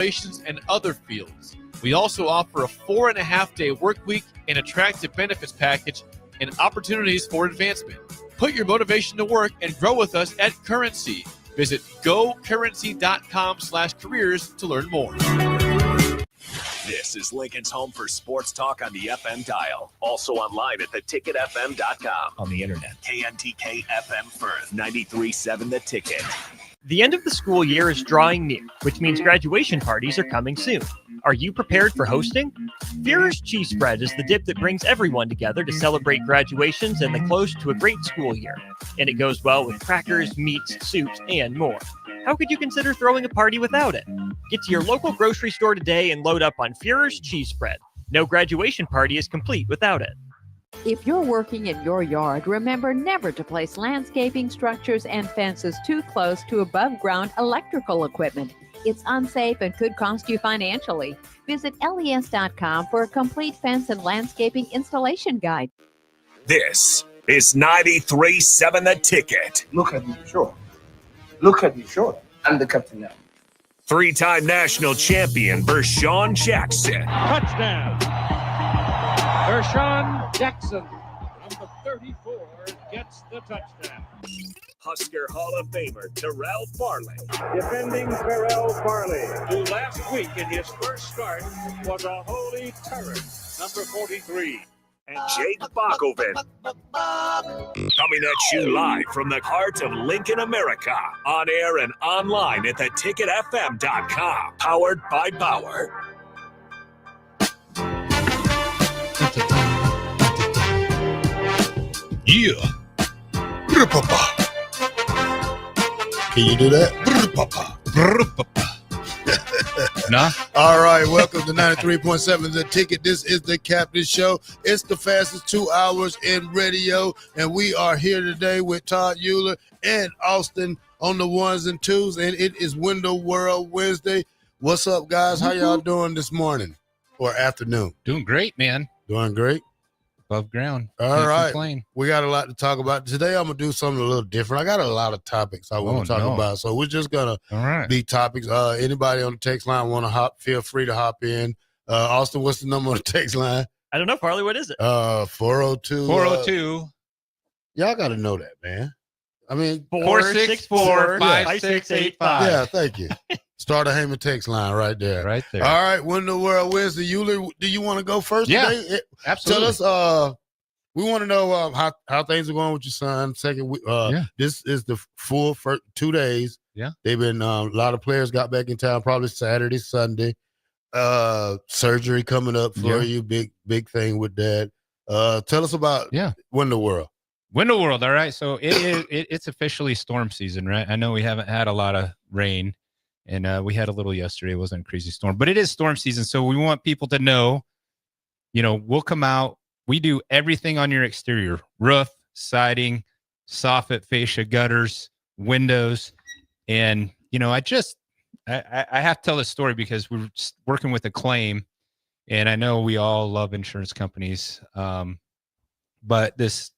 and other fields. We also offer a 4.5-day work week, an attractive benefits package, and opportunities for advancement. Put your motivation to work and grow with us at Currency. Visit gocurrency.com/careers to learn more. This is Lincoln's home for sports talk on the FM dial. Also online at theticketfm.com. On the internet, KNTK FM Firth, 93.7 The Ticket. The end of the school year is drawing near, which means graduation parties are coming soon. Are you prepared for hosting? Führer's Cheese Spread is the dip that brings everyone together to celebrate graduations and the close to a great school year. And it goes well with crackers, meats, soups, and more. How could you consider throwing a party without it? Get to your local grocery store today and load up on Führer's Cheese Spread. No graduation party is complete without it. If you're working in your yard, remember never to place landscaping structures and fences too close to above-ground electrical equipment. It's unsafe and could cost you financially. Visit les.com for a complete fence and landscaping installation guide. This is 93.7 The Ticket. Look at me, sure. Look at me, sure. I'm the captain now. Three-time national champion Vershawn Jackson. Touchdown. Vershawn Jackson, number 34, gets the touchdown. Husker Hall of Famer Terrell Farley. Defending Terrell Farley, who last week in his first start was a holy terror, number 43. And Jake Bakoven. Coming at you live from the heart of Lincoln, America. On air and online at theticketfm.com. Powered by Bauer. Yeah. Can you do that? Nah. All right, welcome to 93.7 The Ticket. This is the Captain Show. It's the fastest 2 hours in radio, and we are here today with Todd Euler and Austin on the ones and twos, and it is Window World Wednesday. What's up, guys? How y'all doing this morning or afternoon? Doing great, man. Doing great. Above ground. All right. We got a lot to talk about. Today I'm going to do something a little different. I got a lot of topics I want to talk about. So we're just going to be topics. Anybody on the text line want to feel free to hop in. Austin, what's the number on the text line? I don't know, Farley. What is it? 402. 402. Y'all got to know that, man. I mean, 464-5685. Yeah, thank you. Starter Heyman text line right there. Right there. All right, Window World Wednesday. Euler, do you want to go first today? Absolutely. Tell us, we want to know how things are going with your son. Second week, this is the full first 2 days. Yeah. They've been, a lot of players got back in town probably Saturday, Sunday. Surgery coming up for you, big thing with that. Tell us about Window World. Window World, all right. So it's officially storm season, right? I know we haven't had a lot of rain. And we had a little yesterday. It wasn't a crazy storm, but it is storm season. So we want people to know, we'll come out. We do everything on your exterior: roof, siding, soffit, fascia, gutters, windows. And, I have to tell this story because we're working with a claim, and I know we all love insurance companies. But this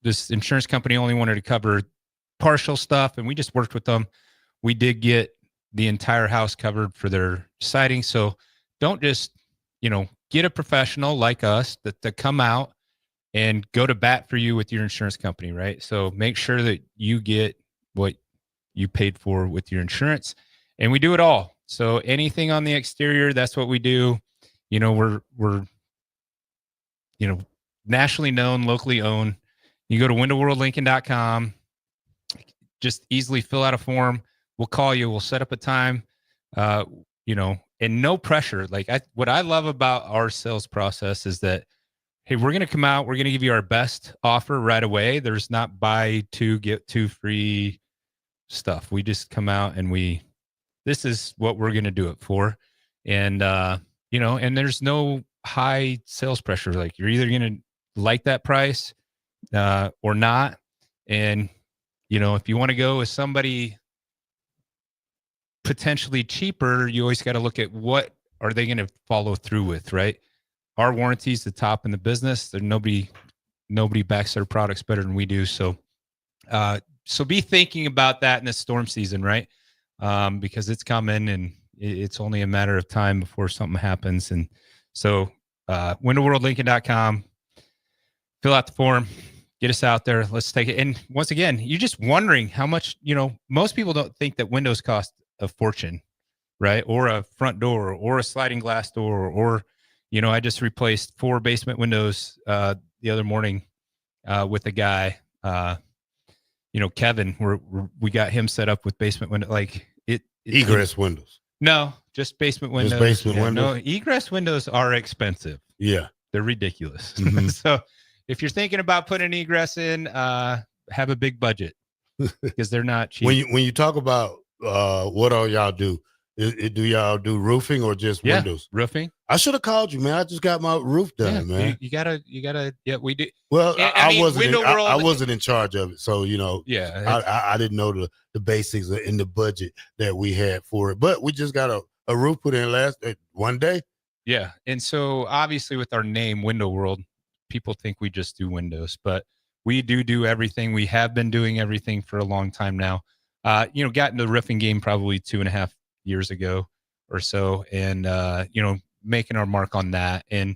insurance company only wanted to cover partial stuff, and we just worked with them. We did get the entire house covered for their siding. So don't just, get a professional like us to come out and go to bat for you with your insurance company, right? So make sure that you get what you paid for with your insurance, and we do it all. So anything on the exterior, that's what we do. We're nationally known, locally owned. You go to windowworldlincoln.com, just easily fill out a form. We'll call you. We'll set up a time, and no pressure. What I love about our sales process is that, hey, we're going to come out. We're going to give you our best offer right away. There's not buy two, get two free stuff. We just come out and this is what we're going to do it for. And, and there's no high sales pressure. Like, you're either going to like that price or not. And, if you want to go with somebody potentially cheaper, you always got to look at what are they going to follow through with, right? Our warranty is the top in the business. There's nobody backs their products better than we do. So be thinking about that in this storm season, right? Because it's coming, and It's only a matter of time before something happens. And so windowworldlincoln.com, fill out the form, get us out there. Let's take it. And once again, you're just wondering how much, most people don't think that windows cost a fortune, right? Or a front door or a sliding glass door, or, I just replaced 4 basement windows the other morning with a guy, Kevin, we got him set up with basement window, Egress windows. No, just basement windows. Just basement windows. No, egress windows are expensive. Yeah. They're ridiculous. Mm-hmm. So if you're thinking about putting egress in, have a big budget because they're not cheap. When you talk about what all y'all do, do y'all do roofing or just windows? Roofing. I should have called you, man. I just got my roof done, man. You gotta. Yeah, we do. Well, I mean, wasn't in charge of it, so Yeah, I didn't know the basics in the budget that we had for it. But we just got a roof put in last one day. Yeah, and so obviously with our name, Window World, people think we just do windows, but we do everything. We have been doing everything for a long time now. Got into the roofing game probably 2.5 years ago or so, and making our mark on that, and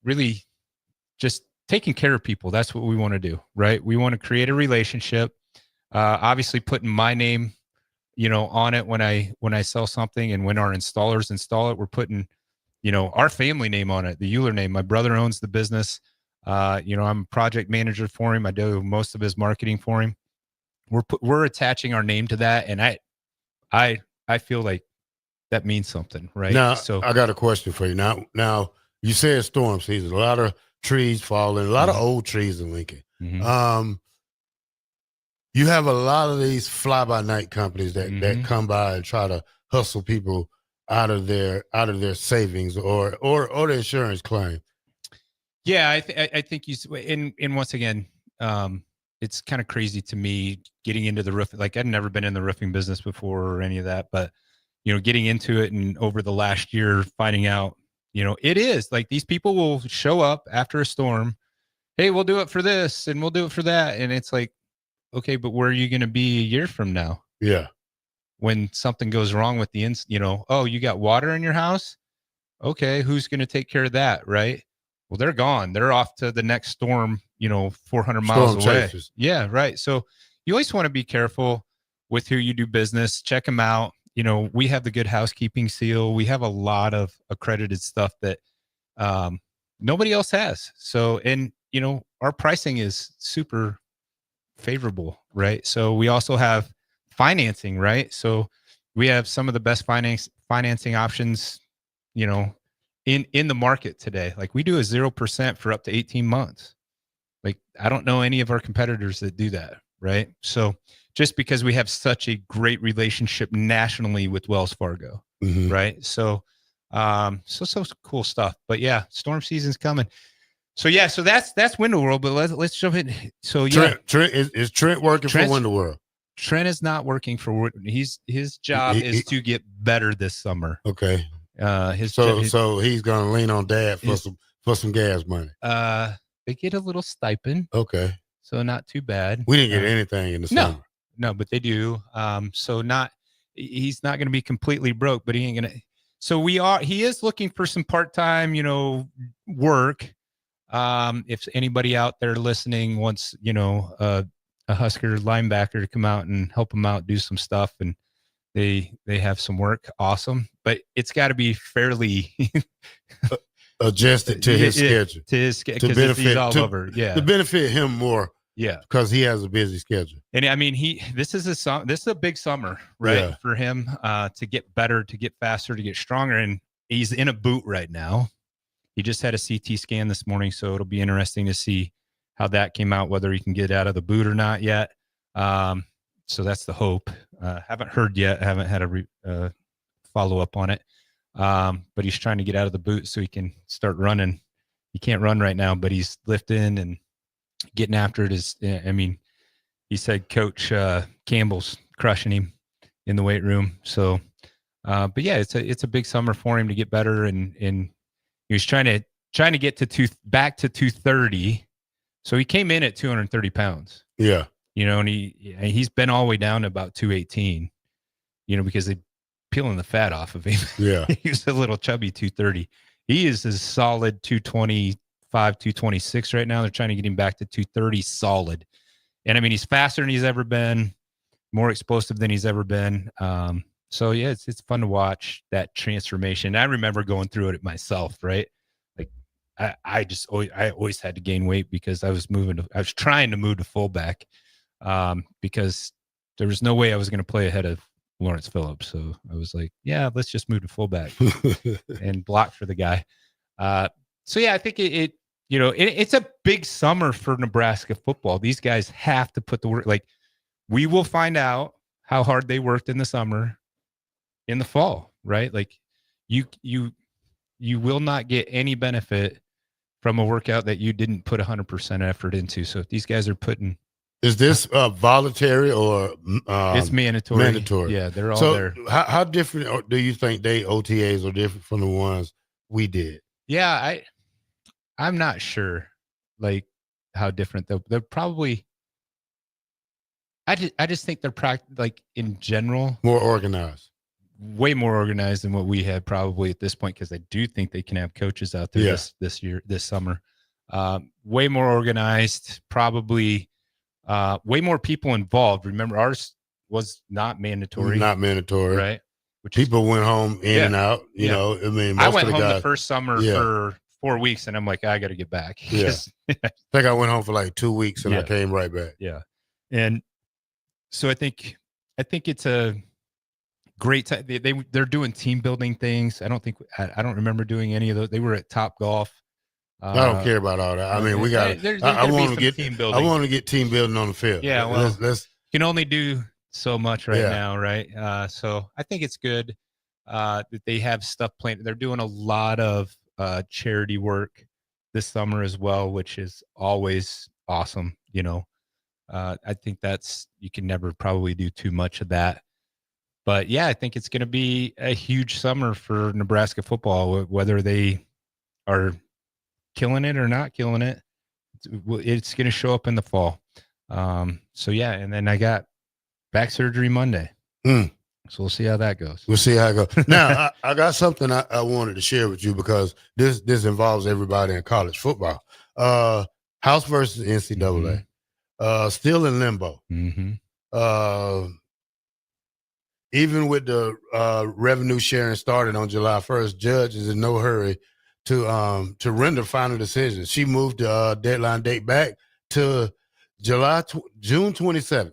really just taking care of people. That's what we want to do, right? We want to create a relationship. Obviously putting my name on it when I sell something, and when our installers install it, we're putting our family name on it, the Euler name. My brother owns the business. I'm a project manager for him. I do most of his marketing for him. We're attaching our name to that, and I feel like that means something, right? Now, so I got a question for you. Now you said storm season, a lot of trees falling, a lot of old trees in Lincoln. Mhm. You have a lot of these fly-by-night companies that come by and try to hustle people out of their savings or the insurance claim. Yeah, I think and once again, it's kind of crazy to me getting into the roof. Like, I'd never been in the roofing business before or any of that, but getting into it, and over the last year finding out, it is like these people will show up after a storm. Hey, we'll do it for this and we'll do it for that. And it's like, okay, but where are you going to be a year from now? Yeah. When something goes wrong with oh, you got water in your house? Okay, who's going to take care of that, right? Well, they're gone. They're off to the next storm, 400 miles Storm away. chasers. Yeah, right. So you always want to be careful with who you do business. Check them out. We have the Good Housekeeping seal. We have a lot of accredited stuff that nobody else has. So, and our pricing is super favorable, right? So we also have financing, right? So we have some of the best financing options, in the market today. Like, we do a 0% for up to 18 months. Like, I don't know any of our competitors that do that, right? So just because we have such a great relationship nationally with Wells Fargo, right? So so cool stuff. But yeah, storm season's coming. So yeah, so that's Window World. But let's jump in. So yeah, Trent is Trent working for Window World? Trent is not working for. His job is to get better this summer. Okay. So he's gonna lean on Dad for some gas money. They get a little stipend. Okay. So not too bad. We didn't get anything in the summer. No, but they do. So he's not going to be completely broke, but he ain't going to. So he is looking for some part-time, work. If anybody out there listening wants, a Husker linebacker to come out and help him out, do some stuff, and they have some work. Awesome. But it's got to be fairly adjusted to his schedule. To his schedule. To benefit he's all over. Yeah. To benefit him more. Yeah. Because he has a busy schedule. And I mean, this is a big summer, right? For him to get better, to get faster, to get stronger. And he's in a boot right now. He just had a CT scan this morning, so it'll be interesting to see how that came out, whether he can get out of the boot or not yet. So that's the hope. Haven't heard yet. Haven't had a follow up on it. But he's trying to get out of the boot so he can start running. He can't run right now, but he's lifting and getting after it. I mean, he said Coach Campbell's crushing him in the weight room. So, but yeah, it's a big summer for him to get better, and he was trying to get back to 230. So he came in at 230 pounds. Yeah. And he's been all the way down to about 218, because they peeling the fat off of him. Yeah. He was a little chubby 230. He is a solid 225, 226 right now. They're trying to get him back to 230 solid. And I mean, he's faster than he's ever been, more explosive than he's ever been. So yeah, it's fun to watch that transformation. I remember going through it myself, right? Like I always had to gain weight because I was trying to move to fullback, because there was no way I was going to play ahead of Lawrence Phillips. So I was like, yeah, let's just move to fullback and block for the guy. So yeah, I think it's a big summer for Nebraska football. These guys have to put the work. Like, we will find out how hard they worked in the summer, in the fall, right? Like you will not get any benefit from a workout that you didn't put 100% effort into. So if these guys are putting, is this voluntary or it's mandatory? Mandatory. Yeah, they're all there. How different do you think OTAs are different from the ones we did? Yeah, I'm not sure, like, how different they're probably. I just think they're like, in general, more organized, way more organized than what we had probably at this point, because I do think they can have coaches out there this summer. Way more organized, probably way more people involved. Remember, ours was not mandatory. Right? Which people went home in and out. You know, I mean, I went home the first summer for 4 weeks, and I'm like, I got to get back. Yeah, I think I went home for like 2 weeks, and I came right back. Yeah, and so I think it's a great time. They're doing team building things. I don't remember doing any of those. They were at Top Golf. I don't care about all that. I mean, we got. I want to get team building. I want to get team building on the field. Yeah, well, let's you can only do so much now, right? So I think it's good that they have stuff planned. They're doing a lot of charity work this summer as well, which is always awesome. You know, I think you can never probably do too much of that. But yeah, I think it's going to be a huge summer for Nebraska football, whether they are killing it or not killing it. It's going to show up in the fall. So yeah, and then I got back surgery Monday. So we'll see how that goes. We'll see how it goes. Now, I got something I wanted to share with you, because this involves everybody in college football. House versus NCAA. Still in limbo. Even with the revenue sharing started on July 1st, Judge is in no hurry to render final decisions. She moved the deadline date back to June 27th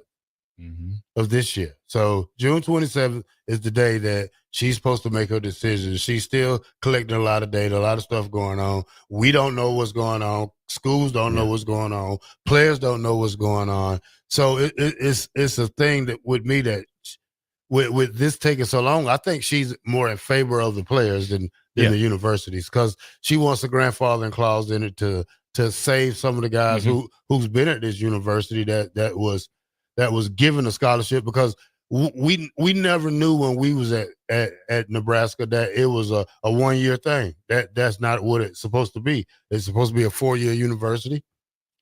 of this year. So June 27th is the day that she's supposed to make her decision. She's still collecting a lot of data, a lot of stuff going on. We don't know what's going on. Schools don't know what's going on. Players don't know what's going on. So it's a thing that with me that with this taking so long, I think she's more in favor of the players than the universities, because she wants a grandfathering clause in it to save some of the guys who's been at this university that was given a scholarship, because we never knew when we was at Nebraska that it was a 1 year thing. That's not what it's supposed to be. It's supposed to be a 4-year university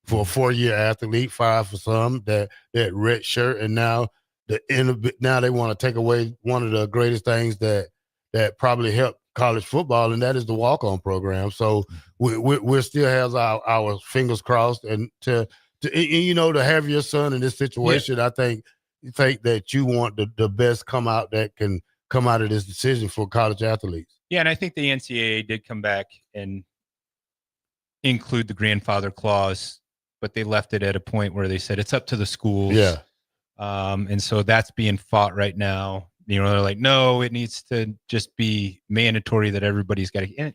for a 4-year athlete, 5 for some that red shirt, and now they want to take away one of the greatest things that probably helped college football, and that is the walk-on program. So we still have our fingers crossed, and to have your son in this situation, I think that you want the best that can come out of this decision for college athletes. Yeah, and I think the NCAA did come back and include the grandfather clause, but they left it at a point where they said it's up to the schools. Yeah. And so that's being fought right now. You know, they're like, no, it needs to just be mandatory that everybody's got to. And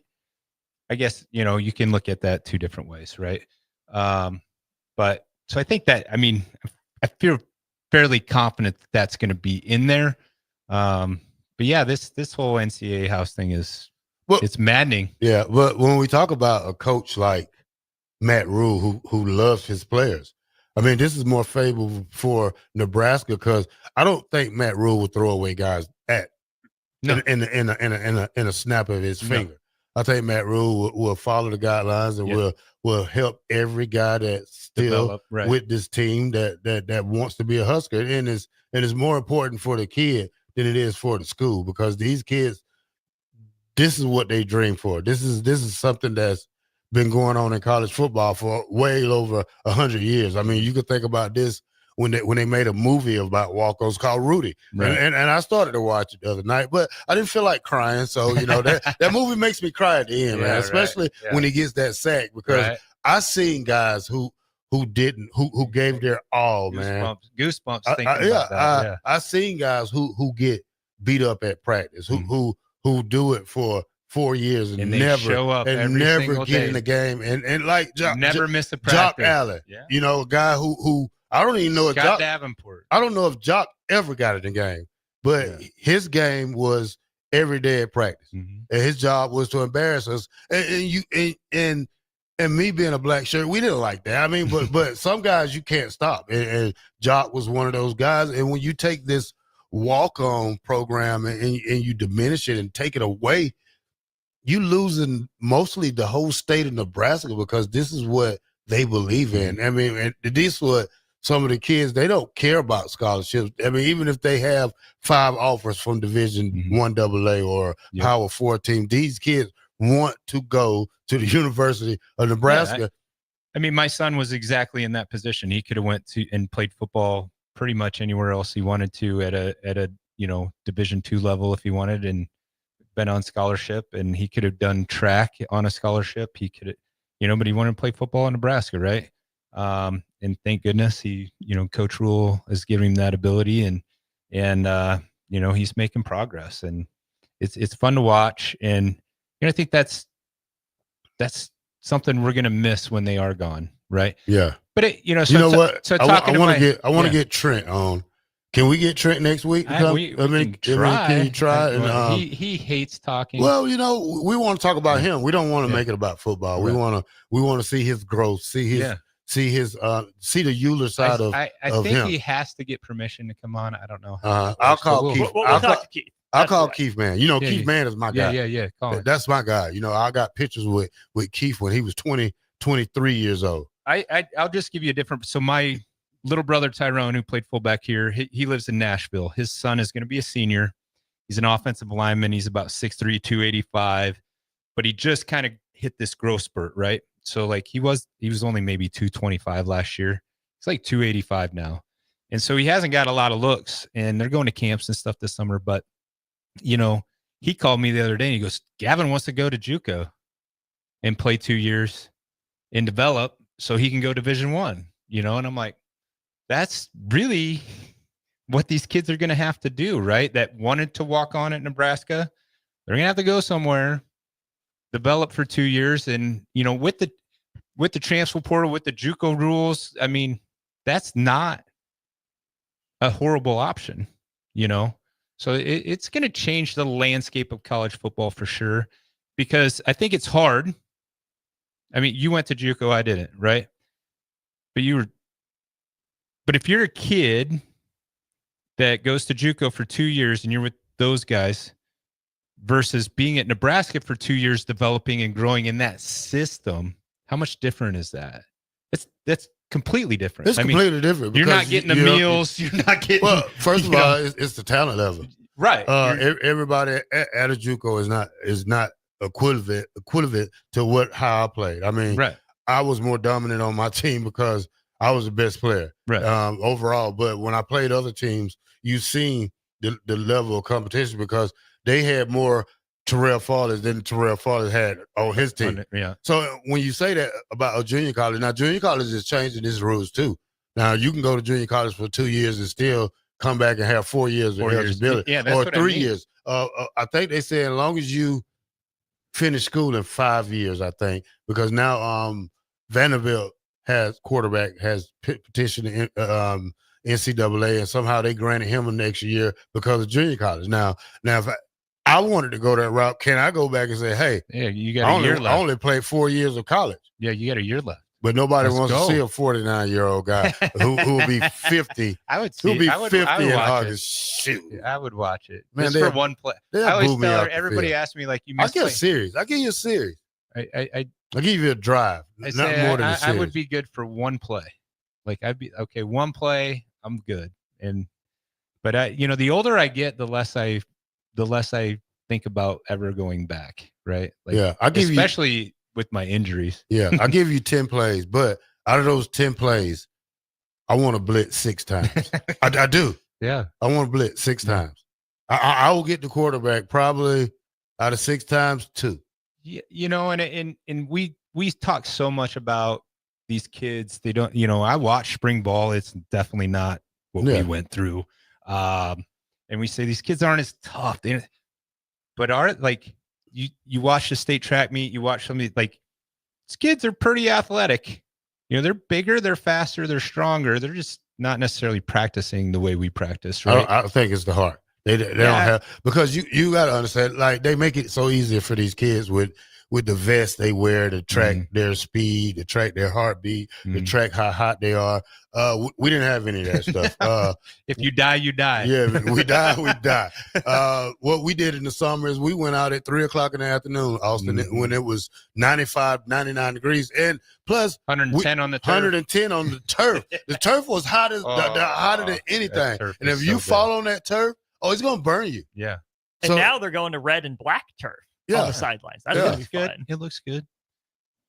I guess, you can look at that two different ways, right? But so I think that, I feel fairly confident that that's going to be in there. But yeah, this whole NCAA house thing it's maddening. Yeah, but when we talk about a coach like Matt Rhule, who loves his players, this is more favorable for Nebraska, because I don't think Matt Rhule would throw away guys in a snap of his finger. I think Matt Rhule will follow the guidelines and will help every guy that's still with this team that wants to be a Husker. And it's more important for the kid than it is for the school, because these kids, this is what they dream for. This is something that's been going on in college football for way over 100 years. I mean, you could think about this when they made a movie about walk-ons called Rudy. Right. And I started to watch it the other night, but I didn't feel like crying. So, that movie makes me cry at the end, man, especially when he gets that sack, because I seen guys who gave their all, man. Goosebumps thinking about that. I seen guys who get beat up at practice, who do it for 4 years and they never show up and every never single get day. in the game, and like Never miss a Jock practice. Allen, a guy who I don't even know if Scott Davenport. I don't know if Jock ever got in the game, but his game was every day at practice, and his job was to embarrass us. And me being a black shirt, we didn't like that. I mean, but some guys you can't stop, and Jock was one of those guys. And when you take this walk-on program and you diminish it and take it away, you losing mostly the whole state of Nebraska, because this is what they believe in. I mean, and this is what some of the kids, they don't care about scholarships. I mean, even if they have 5 offers from Division 1 AA or Power 4 team, these kids want to go to the University of Nebraska. I mean, my son was exactly in that position. He could have went to and played football pretty much anywhere else he wanted to at a Division 2 level if he wanted, and been on scholarship, and he could have done track on a scholarship. He could have, but he wanted to play football in Nebraska, right? And thank goodness he, Coach Rule is giving him that ability, and he's making progress, and it's fun to watch. And I think that's something we're going to miss when they are gone. Right. Yeah. But what? So I want to get Trent on. Can we get Trent next week? Can you try? He hates talking. Well, we want to talk about him. We don't want to make it about football. Right. We want to see his growth, see the Euler side of I think him. he has to get permission to come on. I don't know. I'll call Keith. We'll talk to Keith. I'll call Keith Mann. Keith Mann is my guy. Yeah. Call him. That's my guy. I got pictures with Keith when he was 23 years old. I'll just give you a different. So my little brother Tyrone, who played fullback here, he lives in Nashville. His son is going to be a senior. He's an offensive lineman. He's about 6'3", 285, but he just kind of hit this growth spurt, right? So like he was only maybe 225 last year. He's like 285 now, and so he hasn't got a lot of looks. And they're going to camps and stuff this summer. But he called me the other day and he goes, "Gavin wants to go to JUCO and play 2 years and develop so he can go Division 1." And I'm like, that's really what these kids are going to have to do, right? That wanted to walk on at Nebraska. They're going to have to go somewhere, develop for 2 years. And, with the transfer portal, with the JUCO rules, I mean, that's not a horrible option, So it's going to change the landscape of college football for sure, because I think it's hard. I mean, you went to JUCO, I didn't, right? But if you're a kid that goes to JUCO for 2 years and you're with those guys versus being at Nebraska for 2 years, developing and growing in that system, how much different is that? That's completely different. It's completely different. You're not getting the meals. You're not getting. Well, first of all, it's the talent level, right? Everybody at a JUCO is not equivalent to how I played. I mean, right. I was more dominant on my team because I was the best player overall. But when I played other teams, you seen the level of competition because they had more Terrell Farley than Terrell Farley had on his team. Yeah. So when you say that about a junior college, now junior college is changing its rules too. Now you can go to junior college for 2 years and still come back and have 4 years of eligibility, or 3 years. I think they say as long as you finish school in 5 years, I think, because now Vanderbilt has petitioned NCAA, and somehow they granted him an extra year because of junior college. Now if I wanted to go that route, can I go back and say, hey, you got a year left. I only played 4 years of college. Yeah, you got a year left. But nobody wants to see a 49-year-old guy who will be 50. Who'll be 50 in August. Shoot. I would watch it. Man, just for one play. I always tell everybody asks me, like, you missed. I'll give you a series. I'll give you a series. I'll give you a drive. Not more than a series. I would be good for one play. Like, I'd be, okay, one play, I'm good. But the older I get, the less I think about ever going back. Right. Like, Yeah, I'll give you, especially with my injuries. yeah, I'll give you 10 plays, but out of those 10 plays, I want to blitz 6 times. I do. Yeah. I want to blitz 6 times. I will get the quarterback probably out of 6 times 2. And we talk so much about these kids. They don't, I watch spring ball. It's definitely not what we went through. And we say these kids aren't as tough. But are like you watch the state track meet, you watch somebody like these kids are pretty athletic. They're bigger, they're faster, they're stronger. They're just not necessarily practicing the way we practice, right? I think it's the heart. They don't have, because you got to understand, like, they make it so easy for these kids with the vest they wear to track their speed, to track their heartbeat, to track how hot they are. We didn't have any of that stuff. If you die, you die. Yeah, we die. What we did in the summer is we went out at 3:00 in the afternoon, Austin, when it was 95, 99 degrees, and plus 110 on the turf. 110 on the turf. The turf was hotter than anything. And if you fall on that turf, it's gonna burn you. Yeah. And now they're going to red and black turf on the sidelines. That's gonna be good. fun. It looks good.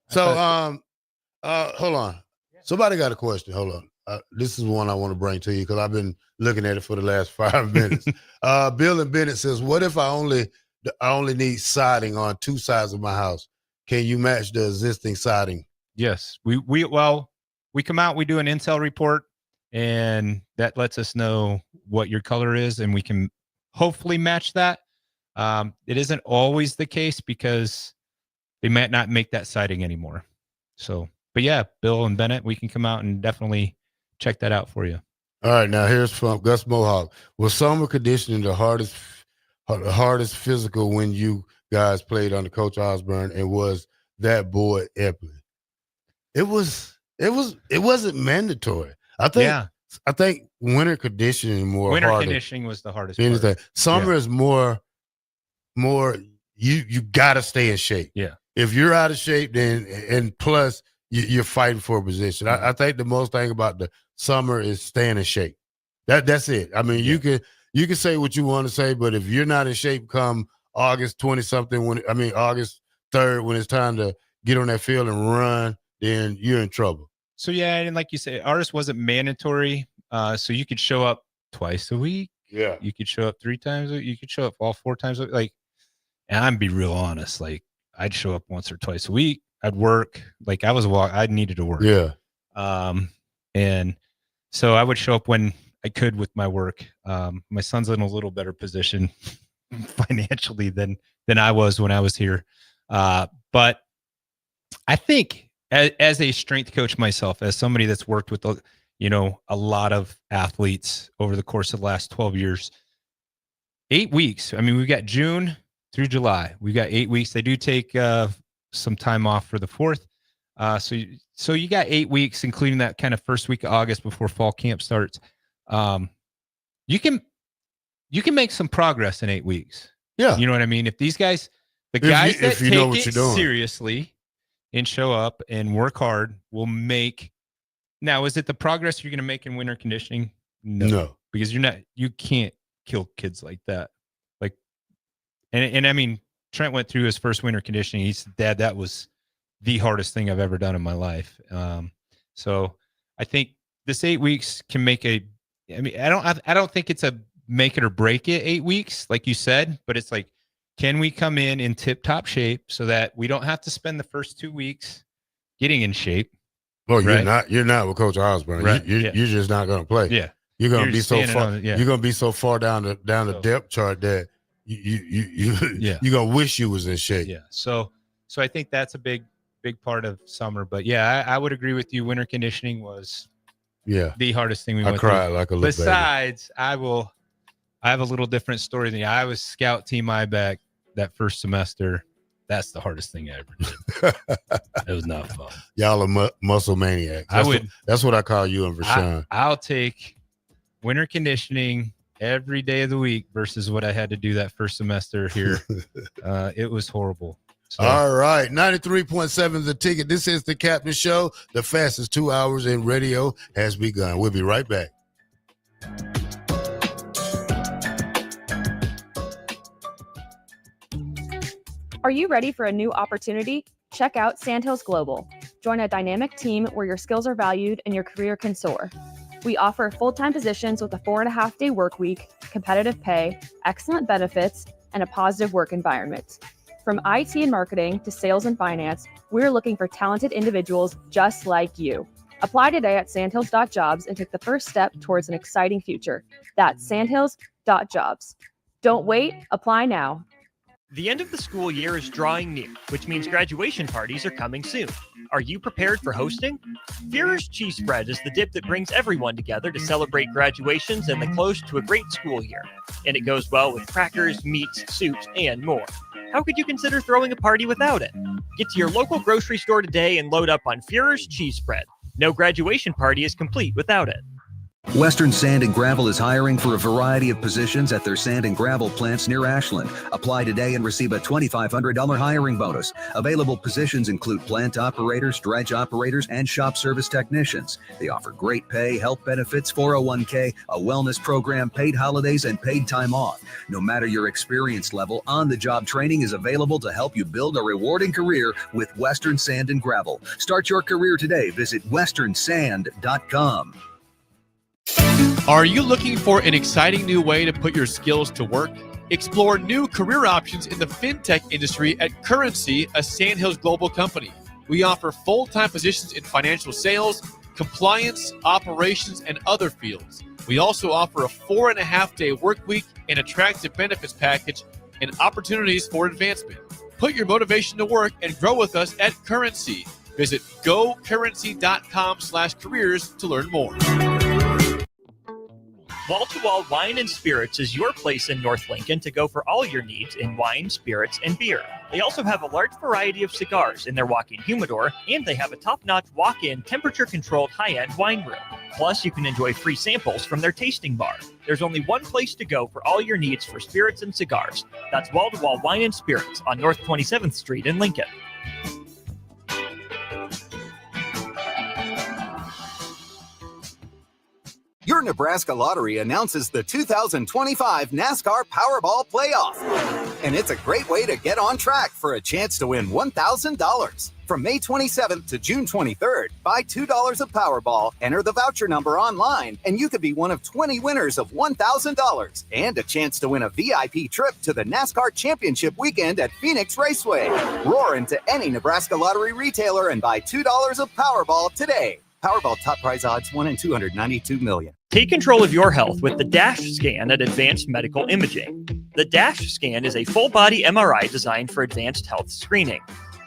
So hold on. Somebody got a question. Hold on. This is one I want to bring to you because I've been looking at it for the last 5 minutes. Bill and Bennett says, what if I only need siding on 2 sides of my house? Can you match the existing siding? Yes. We come out, we do an intel report, and that lets us know what your color is, and we can hopefully match that. It isn't always the case because they might not make that siding anymore. So, but yeah, Bill and Bennett, we can come out and definitely check that out for you. All right, now here's from Gus Mohawk. Was summer conditioning the hardest physical when you guys played under Coach Osborne, and was that board epic? It wasn't mandatory. I think winter conditioning conditioning was the hardest part. Summer is more you gotta stay in shape. Yeah. If you're out of shape, then and plus you're fighting for a position. I think the most thing about the summer is staying in shape. That's it. I mean, you can say what you want to say, but if you're not in shape come August 20-something, August 3rd, when it's time to get on that field and run, then you're in trouble. So yeah, and like you say, ours wasn't mandatory. So you could show up twice a week. Yeah. You could show up 3 times. You could show up all 4 times. Like, and I'm be real honest. Like, I'd show up once or twice a week. I'd work. Like, I needed to work. Yeah. And so I would show up when I could with my work. My son's in a little better position financially than I was when I was here. But I think as a strength coach myself, as somebody that's worked with a lot of athletes over the course of the last 12 years, 8 weeks. I mean, we've got June through July. We've got 8 weeks. They do take some time off for the 4th. So you got 8 weeks, including that kind of first week of August before fall camp starts. You can make some progress in 8 weeks. Yeah. You know what I mean? If these guys, that take it doing seriously and show up and work hard, will make. Now, is it the progress you're going to make in winter conditioning? No, because you can't kill kids like that. Like, and I mean, Trent went through his first winter conditioning. He said, Dad, that was the hardest thing I've ever done in my life. So I think this 8 weeks can make I don't think it's a make it or break it 8 weeks, like you said, but it's like, can we come in tip top shape so that we don't have to spend the first 2 weeks getting in shape? Well, you're not with Coach Osborne. Right. You're just not going to play. Yeah. You're going to be so far. You're going to be so far down the depth chart that you're going to wish you was in shape. Yeah. So I think that's a big part of summer. But yeah, I would agree with you. Winter conditioning was the hardest thing we went through. I cried like a little Besides, baby. I have a little different story than you. I was scout team IBAC that first semester. That's the hardest thing I ever did. It was not fun. Y'all are muscle maniacs. That's what I call you and Rashawn. I'll take winter conditioning every day of the week versus what I had to do that first semester here. It was horrible. So. All right. 93.7 The Ticket. This is the Captain Show. The fastest 2 hours in radio has begun. We'll be right back. Are you ready for a new opportunity? Check out Sandhills Global. Join a dynamic team where your skills are valued and your career can soar. We offer full-time positions with a 4.5-day work week, competitive pay, excellent benefits, and a positive work environment. From IT and marketing to sales and finance, we're looking for talented individuals just like you. Apply today at sandhills.jobs and take the first step towards an exciting future. That's sandhills.jobs. Don't wait, apply now. The end of the school year is drawing near, which means graduation parties are coming soon. Are you prepared for hosting? Führer's Cheese Spread is the dip that brings everyone together to celebrate graduations and the close to a great school year. And it goes well with crackers, meats, soups, and more. How could you consider throwing a party without it? Get to your local grocery store today and load up on Führer's Cheese Spread. No graduation party is complete without it. Western Sand and Gravel is hiring for a variety of positions at their sand and gravel plants near Ashland. Apply today and receive a $2,500 hiring bonus. Available positions include plant operators, dredge operators, and shop service technicians. They offer great pay, health benefits, 401k, a wellness program, paid holidays, and paid time off. No matter your experience level, on-the-job training is available to help you build a rewarding career with Western Sand and Gravel. Start your career today. Visit westernsand.com. Are you looking for an exciting new way to put your skills to work? Explore new career options in the fintech industry at Currency, a Sandhills Global company. We offer full-time positions in financial sales, compliance, operations, and other fields. We also offer a 4.5-day work week, an attractive benefits package, and opportunities for advancement. Put your motivation to work and grow with us at Currency. Visit gocurrency.com/careers to learn more. Wall to Wall Wine and Spirits is your place in North Lincoln to go for all your needs in wine, spirits, and beer. They also have a large variety of cigars in their walk-in humidor, and they have a top-notch walk-in temperature-controlled high-end wine room. Plus, you can enjoy free samples from their tasting bar. There's only one place to go for all your needs for spirits and cigars. That's Wall to Wall Wine and Spirits on North 27th Street in Lincoln. Your Nebraska Lottery announces the 2025 NASCAR Powerball Playoff. And it's a great way to get on track for a chance to win $1,000. From May 27th to June 23rd, buy $2 of Powerball, enter the voucher number online, and you could be one of 20 winners of $1,000 and a chance to win a VIP trip to the NASCAR Championship weekend at Phoenix Raceway. Roar into any Nebraska Lottery retailer and buy $2 of Powerball today. Powerball top prize odds 1 in 292 million. Take control of your health with the DASH scan at Advanced Medical Imaging. The DASH scan is a full-body MRI designed for advanced health screening.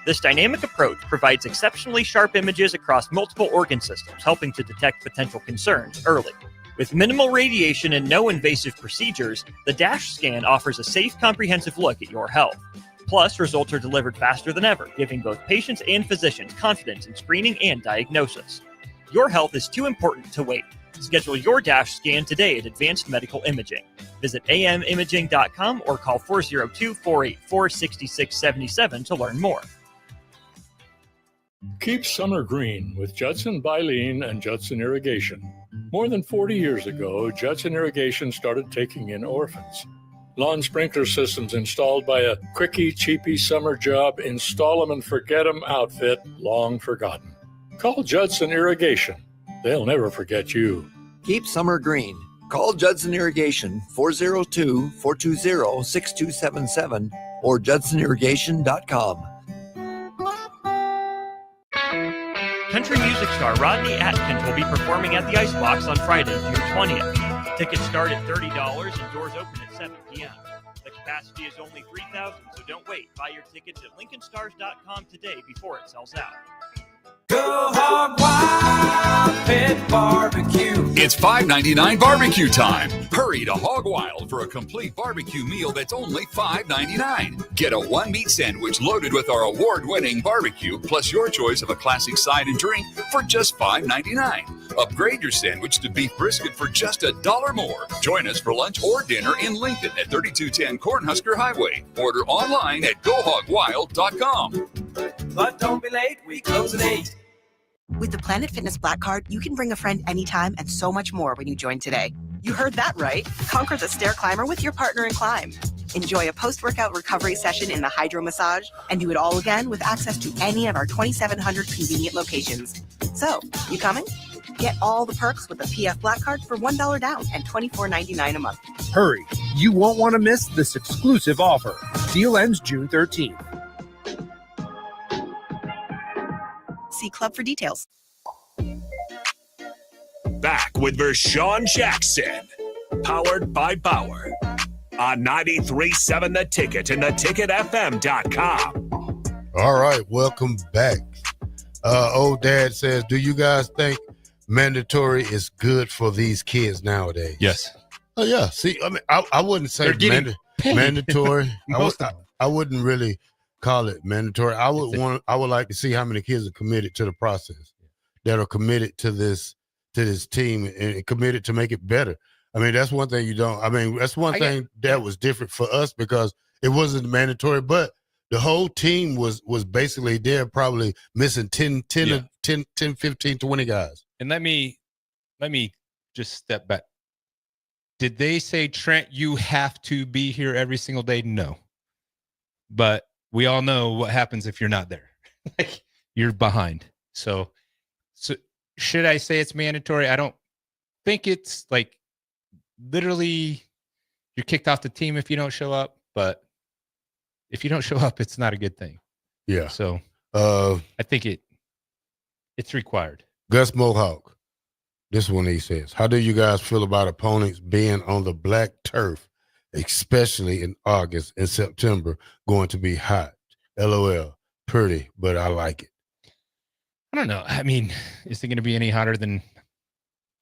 This dynamic approach provides exceptionally sharp images across multiple organ systems, helping to detect potential concerns early. With minimal radiation and no invasive procedures, the DASH scan offers a safe, comprehensive look at your health. Plus, results are delivered faster than ever, giving both patients and physicians confidence in screening and diagnosis. Your health is too important to wait. Schedule your DASH scan today at Advanced Medical Imaging. Visit amimaging.com or call 402-484-6677 to learn more. Keep summer green with Judson Baleen and Judson Irrigation. More than 40 years ago, Judson Irrigation started taking in orphans. Lawn sprinkler systems installed by a quickie, cheapy summer job, install them and forget them outfit long forgotten. Call Judson Irrigation. They'll never forget you. Keep summer green. Call Judson Irrigation 402-420-6277 or judsonirrigation.com. Country music star Rodney Atkins will be performing at the Icebox on Friday, June 20th. Tickets start at $30 and doors open at 7 p.m. The capacity is only 3,000, so don't wait. Buy your tickets at LincolnStars.com today before it sells out. Go Hog Wild Pit Barbecue. It's $5.99 barbecue time. Hurry to Hog Wild for a complete barbecue meal that's only $5.99. Get a one-meat sandwich loaded with our award-winning barbecue, plus your choice of a classic side and drink for just $5.99. Upgrade your sandwich to beef brisket for just $1 more. Join us for lunch or dinner in Lincoln at 3210 Cornhusker Highway. Order online at GoHogWild.com. But don't be late, we close at 8. With the Planet Fitness Black Card, you can bring a friend anytime and so much more when you join today. You heard that right. Conquer the stair climber with your partner in climb. Enjoy a post-workout recovery session in the hydro massage and do it all again with access to any of our 2,700 convenient locations. So, you coming? Get all the perks with the PF Black Card for $1 down and $24.99 a month. Hurry, you won't want to miss this exclusive offer. Deal ends June 13th. See Club for details. Back with Vershawn Jackson, powered by Bauer, on 93.7 The Ticket and theticketfm.com. All right, welcome back. Old Dad says, do you guys think mandatory is good for these kids nowadays? Yes. Oh, yeah. See, I mean, I wouldn't say mandatory. I wouldn't really call it mandatory. I would like to see how many kids are committed to the process, that are committed to this team and committed to make it better. I mean, that's one thing that's one thing that was different for us because it wasn't mandatory, but the whole team was basically there, probably missing 10, 15, 20 guys. And let me just step back. Did they say, Trent, you have to be here every single day? No. But we all know what happens if you're not there. Like, you're behind. So should I say it's mandatory? I don't think it's like literally you're kicked off the team if you don't show up, but if you don't show up, it's not a good thing. Yeah. So I think it's required. Gus Mohawk, this one he says, how do you guys feel about opponents being on the black turf, especially in August and September, going to be hot? LOL, pretty, but I like it. I don't know. I mean, is it going to be any hotter than?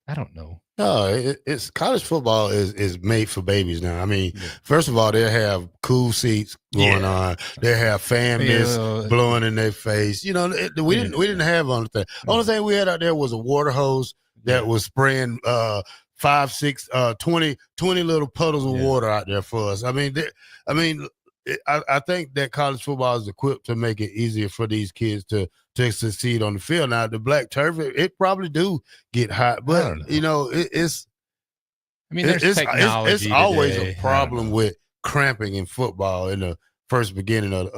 I don't know. No, it's college football is made for babies now. I mean, first of all, they have cool seats going on. They have fan mist blowing in their face. You know, we didn't have on the thing. Only thing we had out there was a water hose that was spraying 5, 6, 20 little puddles of water out there for us. I mean, I think that college football is equipped to make it easier for these kids to succeed on the field. Now, the black turf, it probably do get hot, but it's. I mean, there's technology. It's always a problem with cramping in football in the first beginning of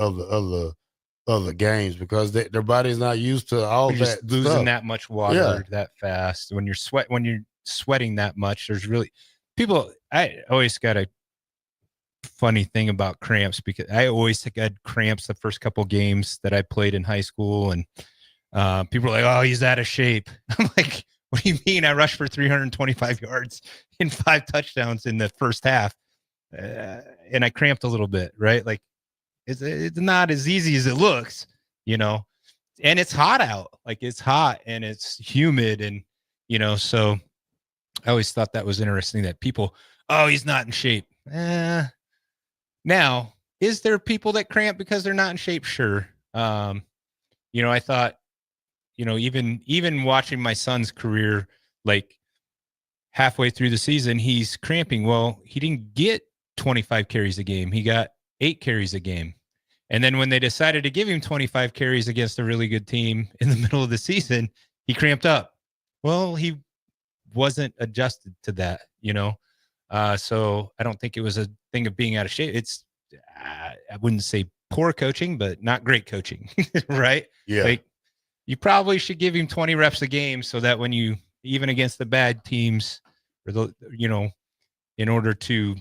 the games because their body's not used to all that. Just losing stuff. That much water that fast when you're sweating that much. There's really people. I always got a funny thing about cramps because I always had cramps the first couple games that I played in high school, and people are like, "Oh, he's out of shape." I'm like, "What do you mean? I rushed for 325 yards and 5 touchdowns in the first half, and I cramped a little bit, right? Like, it's not as easy as it looks, And it's hot out, like it's hot and it's humid, and So I always thought that was interesting that people, "Oh, he's not in shape." Now, is there people that cramp because they're not in shape? Sure. I thought, even watching my son's career, like halfway through the season, he's cramping. Well, he didn't get 25 carries a game. He got 8 carries a game. And then when they decided to give him 25 carries against a really good team in the middle of the season, he cramped up. Well, he wasn't adjusted to that, So I don't think it was a thing of being out of shape. It's, I wouldn't say poor coaching, but not great coaching, right? Yeah. Like you probably should give him 20 reps a game so that when you, even against the bad teams, or in order to,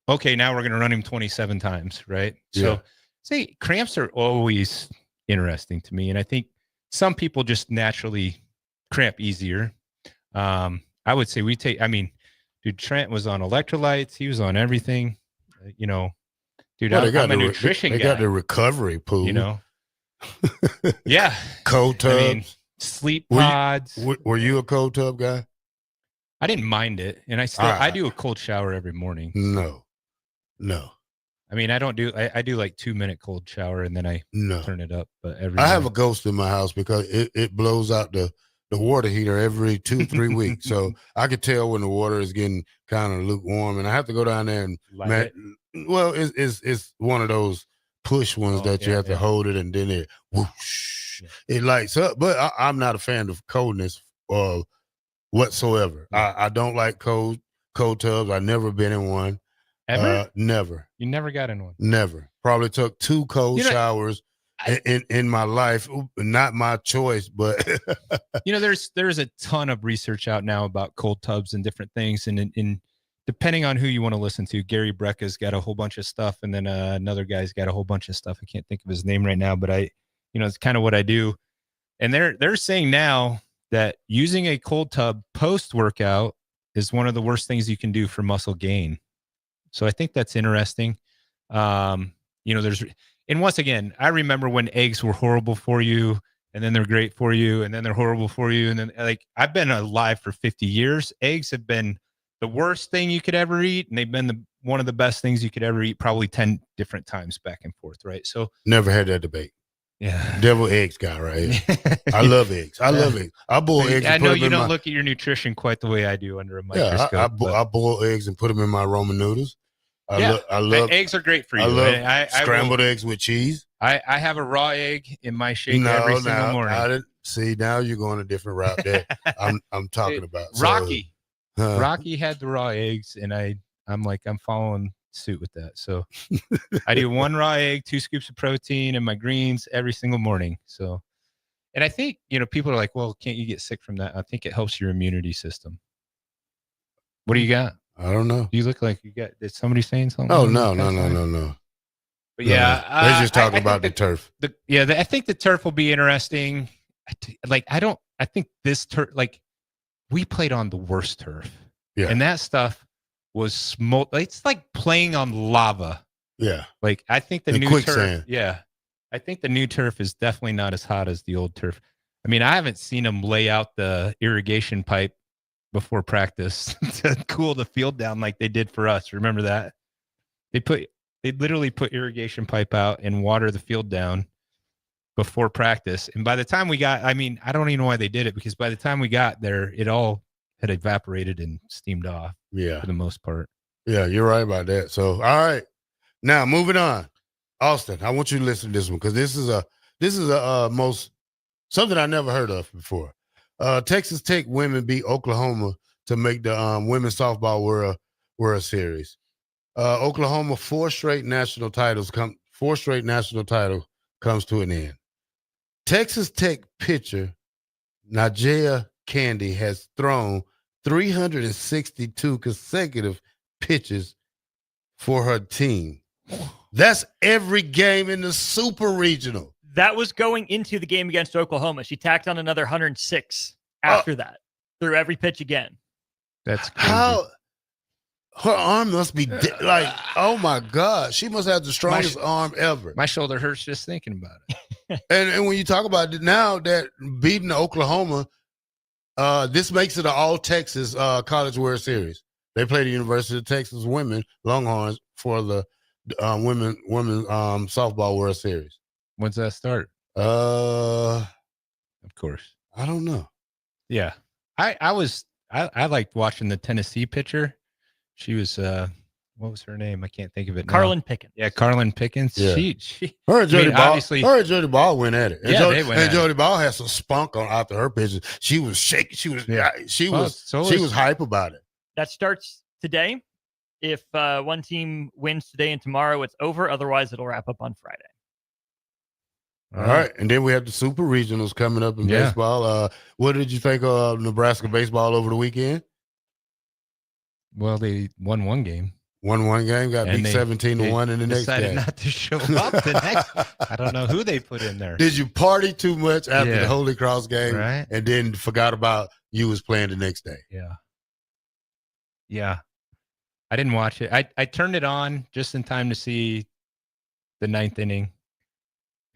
okay, now we're going to run him 27 times, right? Yeah. So cramps are always interesting to me. And I think some people just naturally cramp easier. I would say dude, Trent was on electrolytes. He was on everything, Dude, I'm a nutrition guy. They got the recovery pool. Yeah. Cold tubs. Sleep pods. Were you a cold tub guy? I didn't mind it. And I do a cold shower every morning. No. I mean, I do like 2-minute cold shower and then I turn it up. But I have a ghost in my house because it blows out the water heater every 2-3 weeks. So I could tell when the water is getting kind of lukewarm and I have to go down there and well, it's one of those push ones that you have to hold it and then it whoosh, it lights up. But I'm not a fan of coldness whatsoever. I don't like cold tubs. I've never been in one. Ever? Never. You never got in one. Never. Probably took 2 cold You know, showers in my life. Not my choice, but there's a ton of research out now about cold tubs and different things, and in depending on who you want to listen to, Gary Brecka's got a whole bunch of stuff, and then another guy's got a whole bunch of stuff. I can't think of his name right now, but it's kind of what I do. And they're saying now that using a cold tub post workout is one of the worst things you can do for muscle gain. So I think that's interesting. And once again, I remember when eggs were horrible for you, and then they're great for you, and then they're horrible for you. And then I've been alive for 50 years. Eggs have been the worst thing you could ever eat, and they've been one of the best things you could ever eat, probably 10 different times back and forth, right? So never had that debate. Yeah, devil eggs guy, right? I love eggs. I love eggs. I boil eggs. I know you don't look at your nutrition quite the way I do under a microscope. I boil eggs and put them in my Roman noodles. I love eggs are great for you. I love scrambled eggs with cheese. I have a raw egg in my shake every single morning. See, now you're going a different route there. I'm talking about Rocky. Rocky had the raw eggs, and I'm following suit with that. So I do 1 raw egg, 2 scoops of protein, and my greens every single morning. So, and I think people are like, well, can't you get sick from that? I think it helps your immunity system. What do you got? I don't know. You look like you got. Is somebody saying something? Oh no. But yeah, they're just talking about the turf. I think the turf will be interesting. I think this turf, we played on the worst turf. Yeah. And that stuff was smoke. It's like playing on lava. Yeah. I think the new quicksand. turf. Yeah. I think the new turf is definitely not as hot as the old turf. I mean, I haven't seen them lay out the irrigation pipe before practice to cool the field down like they did for us. Remember that? They literally put irrigation pipe out and water the field down before practice. And by the time we got, I don't even know why they did it, because by the time we got there, it all had evaporated and steamed off. Yeah. For the most part. Yeah, you're right about that. So, all right. Now, moving on. Austin, I want you to listen to this one, because this is something I never heard of before. Texas Tech women beat Oklahoma to make the women's softball World Series. Oklahoma 4 straight national title comes to an end. Texas Tech pitcher Najee Candy has thrown 362 consecutive pitches for her team. That's every game in the Super Regional. That was going into the game against Oklahoma. She tacked on another 106 after that, threw every pitch again. That's crazy. How her arm must be oh my God, she must have the strongest arm ever. My shoulder hurts just thinking about it. and when you talk about it now, that beating Oklahoma, this makes it an all Texas College World Series. They play the University of Texas women Longhorns for the women softball World Series. When's that start? Of course. I don't know. Yeah. I liked watching the Tennessee pitcher. She was what was her name? I can't think of it now. Carlin Pickens. Yeah, Carlin Pickens. Yeah. She her and Jody Ball, obviously, her and Jody Ball went at it. And they went at Jody Ball had some spunk on after her pitches. She was shaking. She was hype about it. That starts today. If one team wins today and tomorrow, it's over. Otherwise, it'll wrap up on Friday. All right. And then we have the Super Regionals coming up in baseball. What did you think of Nebraska baseball over the weekend? Well, they won one game. Won one game, got beat 17-1 in the next game. Decided not to show up the next. I don't know who they put in there. Did you party too much after the Holy Cross game, right, and then forgot about you was playing the next day? Yeah. Yeah. I didn't watch it. I turned it on just in time to see the 9th inning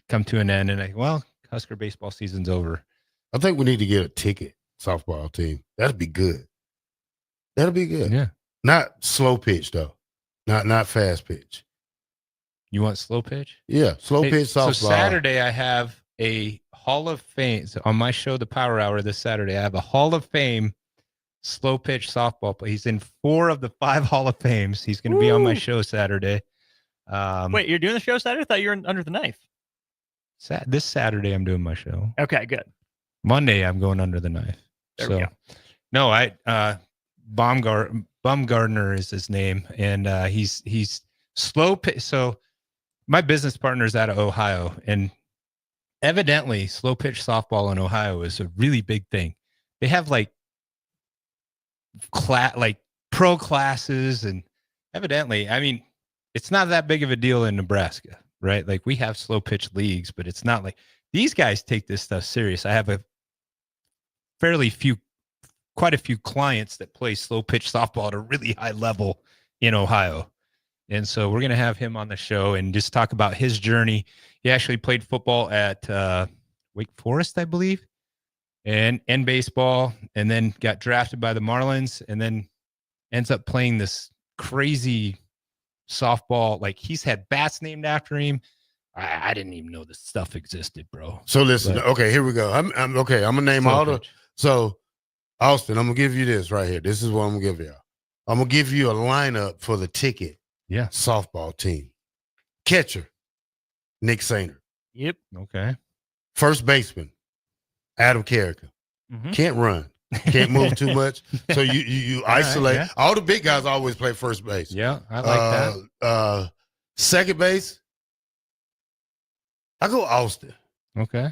come to an end, and Husker baseball season's over. I think we need to get a ticket softball team. That'd be good. That'll be good. Yeah. Not slow pitch though. Not fast pitch. You want slow pitch? Yeah, slow pitch softball. So Saturday I have a Hall of Fame. So on my show, The Power Hour, this Saturday, I have a Hall of Fame slow pitch softball play. He's in 4 of the 5 Hall of Fames. He's going to be on my show Saturday. Wait, you're doing the show Saturday? I thought you were Under the Knife. This Saturday I'm doing my show. Okay, good. Monday I'm going Under the Knife. There we go. No, Baumgart, Bumgardner is his name, and he's slow pitch. So my business partner is out of Ohio, and evidently slow pitch softball in Ohio is a really big thing. They have like pro classes, and evidently, I mean, it's not that big of a deal in Nebraska, right? Like we have slow pitch leagues, but it's not like these guys take this stuff serious. I have quite a few clients that play slow pitch softball at a really high level in Ohio. And so we're going to have him on the show and just talk about his journey. He actually played football at Wake Forest, I believe, and baseball, and then got drafted by the Marlins, and then ends up playing this crazy softball. Like he's had bats named after him. I didn't even know this stuff existed, bro. So listen, okay, here we go. I'm okay. I'm gonna name all the. So, Austin, I'm gonna give you this right here. This is what I'm gonna give you. I'm gonna give you a lineup for the ticket. Yeah. Softball team. Catcher, Nick Sainer. Yep. Okay. First baseman, Adam Carricker. Mm-hmm. Can't run. Can't move too much. So you isolate. Right, yeah. All the big guys always play first base. Yeah, I like that. Second base, I go Austin. Okay.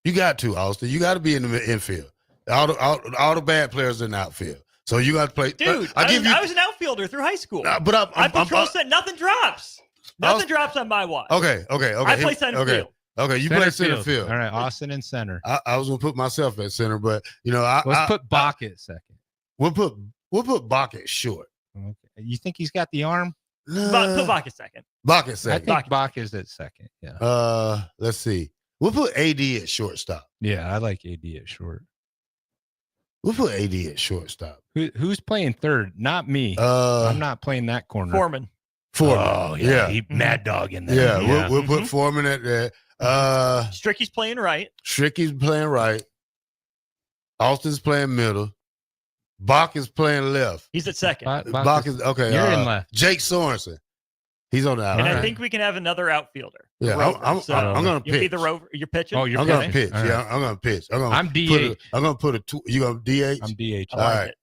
You got to, Austin. You got to be in the infield. All the bad players in the outfield. So you got to play. Dude, I was an outfielder through high school. But I patrol set. Nothing drops. Nothing drops on my watch. Okay. I play center field. Okay, you play center field. All right, Austin in center. I was gonna put myself at center, but let's put Bach at second. We'll put Bach at short. Okay. You think he's got the arm? Put Bach at second. Bach at second. I think Bach is at second. Yeah. Let's see. We'll put AD at shortstop. Yeah, I like AD at short. We'll put AD at shortstop. Who's playing third? Not me. I'm not playing that corner. Foreman. Oh yeah, Mm-hmm. Mad Dog in there. Yeah, we'll put Foreman at there. Stricky's playing right. Stricky's playing right. Austin's playing middle. Bach is playing left. He's at second. Bach is okay. You're in left. Jake Sorensen. He's on the out. And I think we can have another outfielder. Yeah, I'm gonna pitch. You be the rover. You're pitching. Oh, you're I'm pitching? gonna pitch. All right. Yeah, I'm gonna pitch. I'm DH. I'm gonna put a two. You gonna DH? I'm DH. All right.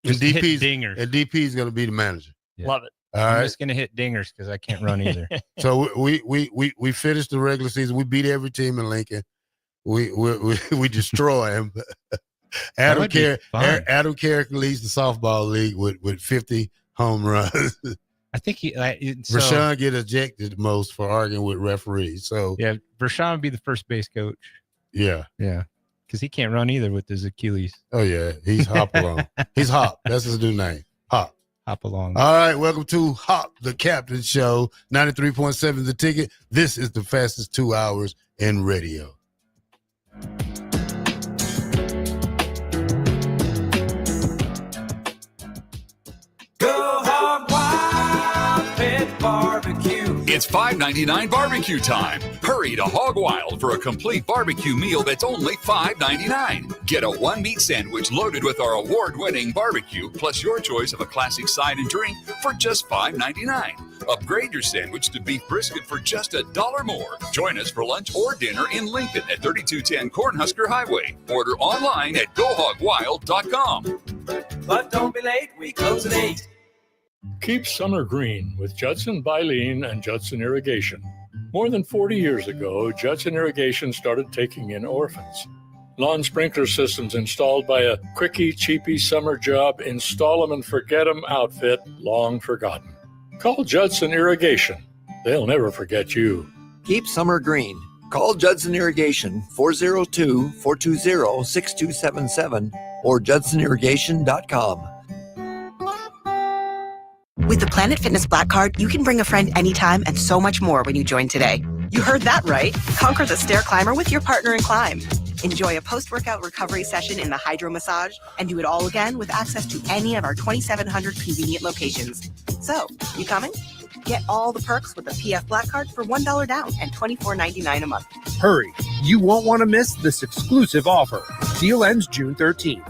And Just hit DP's dingers. and DP's gonna be the manager. Yeah. Love it. All I'm right. just gonna hit dingers because I can't run either. So we finished the regular season. We beat every team in Lincoln. We destroy them. Adam Carrick leads the softball league with 50 home runs. I think Rashawn get ejected the most for arguing with referees. So yeah, Rashawn would be the first base coach. Yeah, because he can't run either with his Achilles. Oh yeah, he's Hop along. He's Hop. That's his new name. Hop along. All right, welcome to Hop the Captain Show. 93.7 The Ticket. This is the fastest 2 hours in radio. Go Hog Wild Pit Barbecue. It's $5.99 barbecue time. Hurry to Hog Wild for a complete barbecue meal that's only $5.99. Get a one-meat sandwich loaded with our award-winning barbecue, plus your choice of a classic side and drink for just $5.99. Upgrade your sandwich to beef brisket for just $1 more. Join us for lunch or dinner in Lincoln at 3210 Cornhusker Highway. Order online at GoHogWild.com. But don't be late, we close at 8. Keep summer green with Judson Bylene and Judson Irrigation. More than 40 years ago, Judson Irrigation started taking in orphans. Lawn sprinkler systems installed by a quickie, cheapy summer job, install 'em and forget 'em outfit long forgotten. Call Judson Irrigation. They'll never forget you. Keep summer green. Call Judson Irrigation 402-420-6277 or judsonirrigation.com. With the Planet Fitness Black Card, you can bring a friend anytime and so much more when you join today. You heard that right. Conquer the stair climber with your partner in climb. Enjoy a post-workout recovery session in the hydro massage and do it all again with access to any of our 2,700 convenient locations. So, you coming? Get all the perks with the PF Black Card for $1 down and $24.99 a month. Hurry. You won't want to miss this exclusive offer. Deal ends June 13th.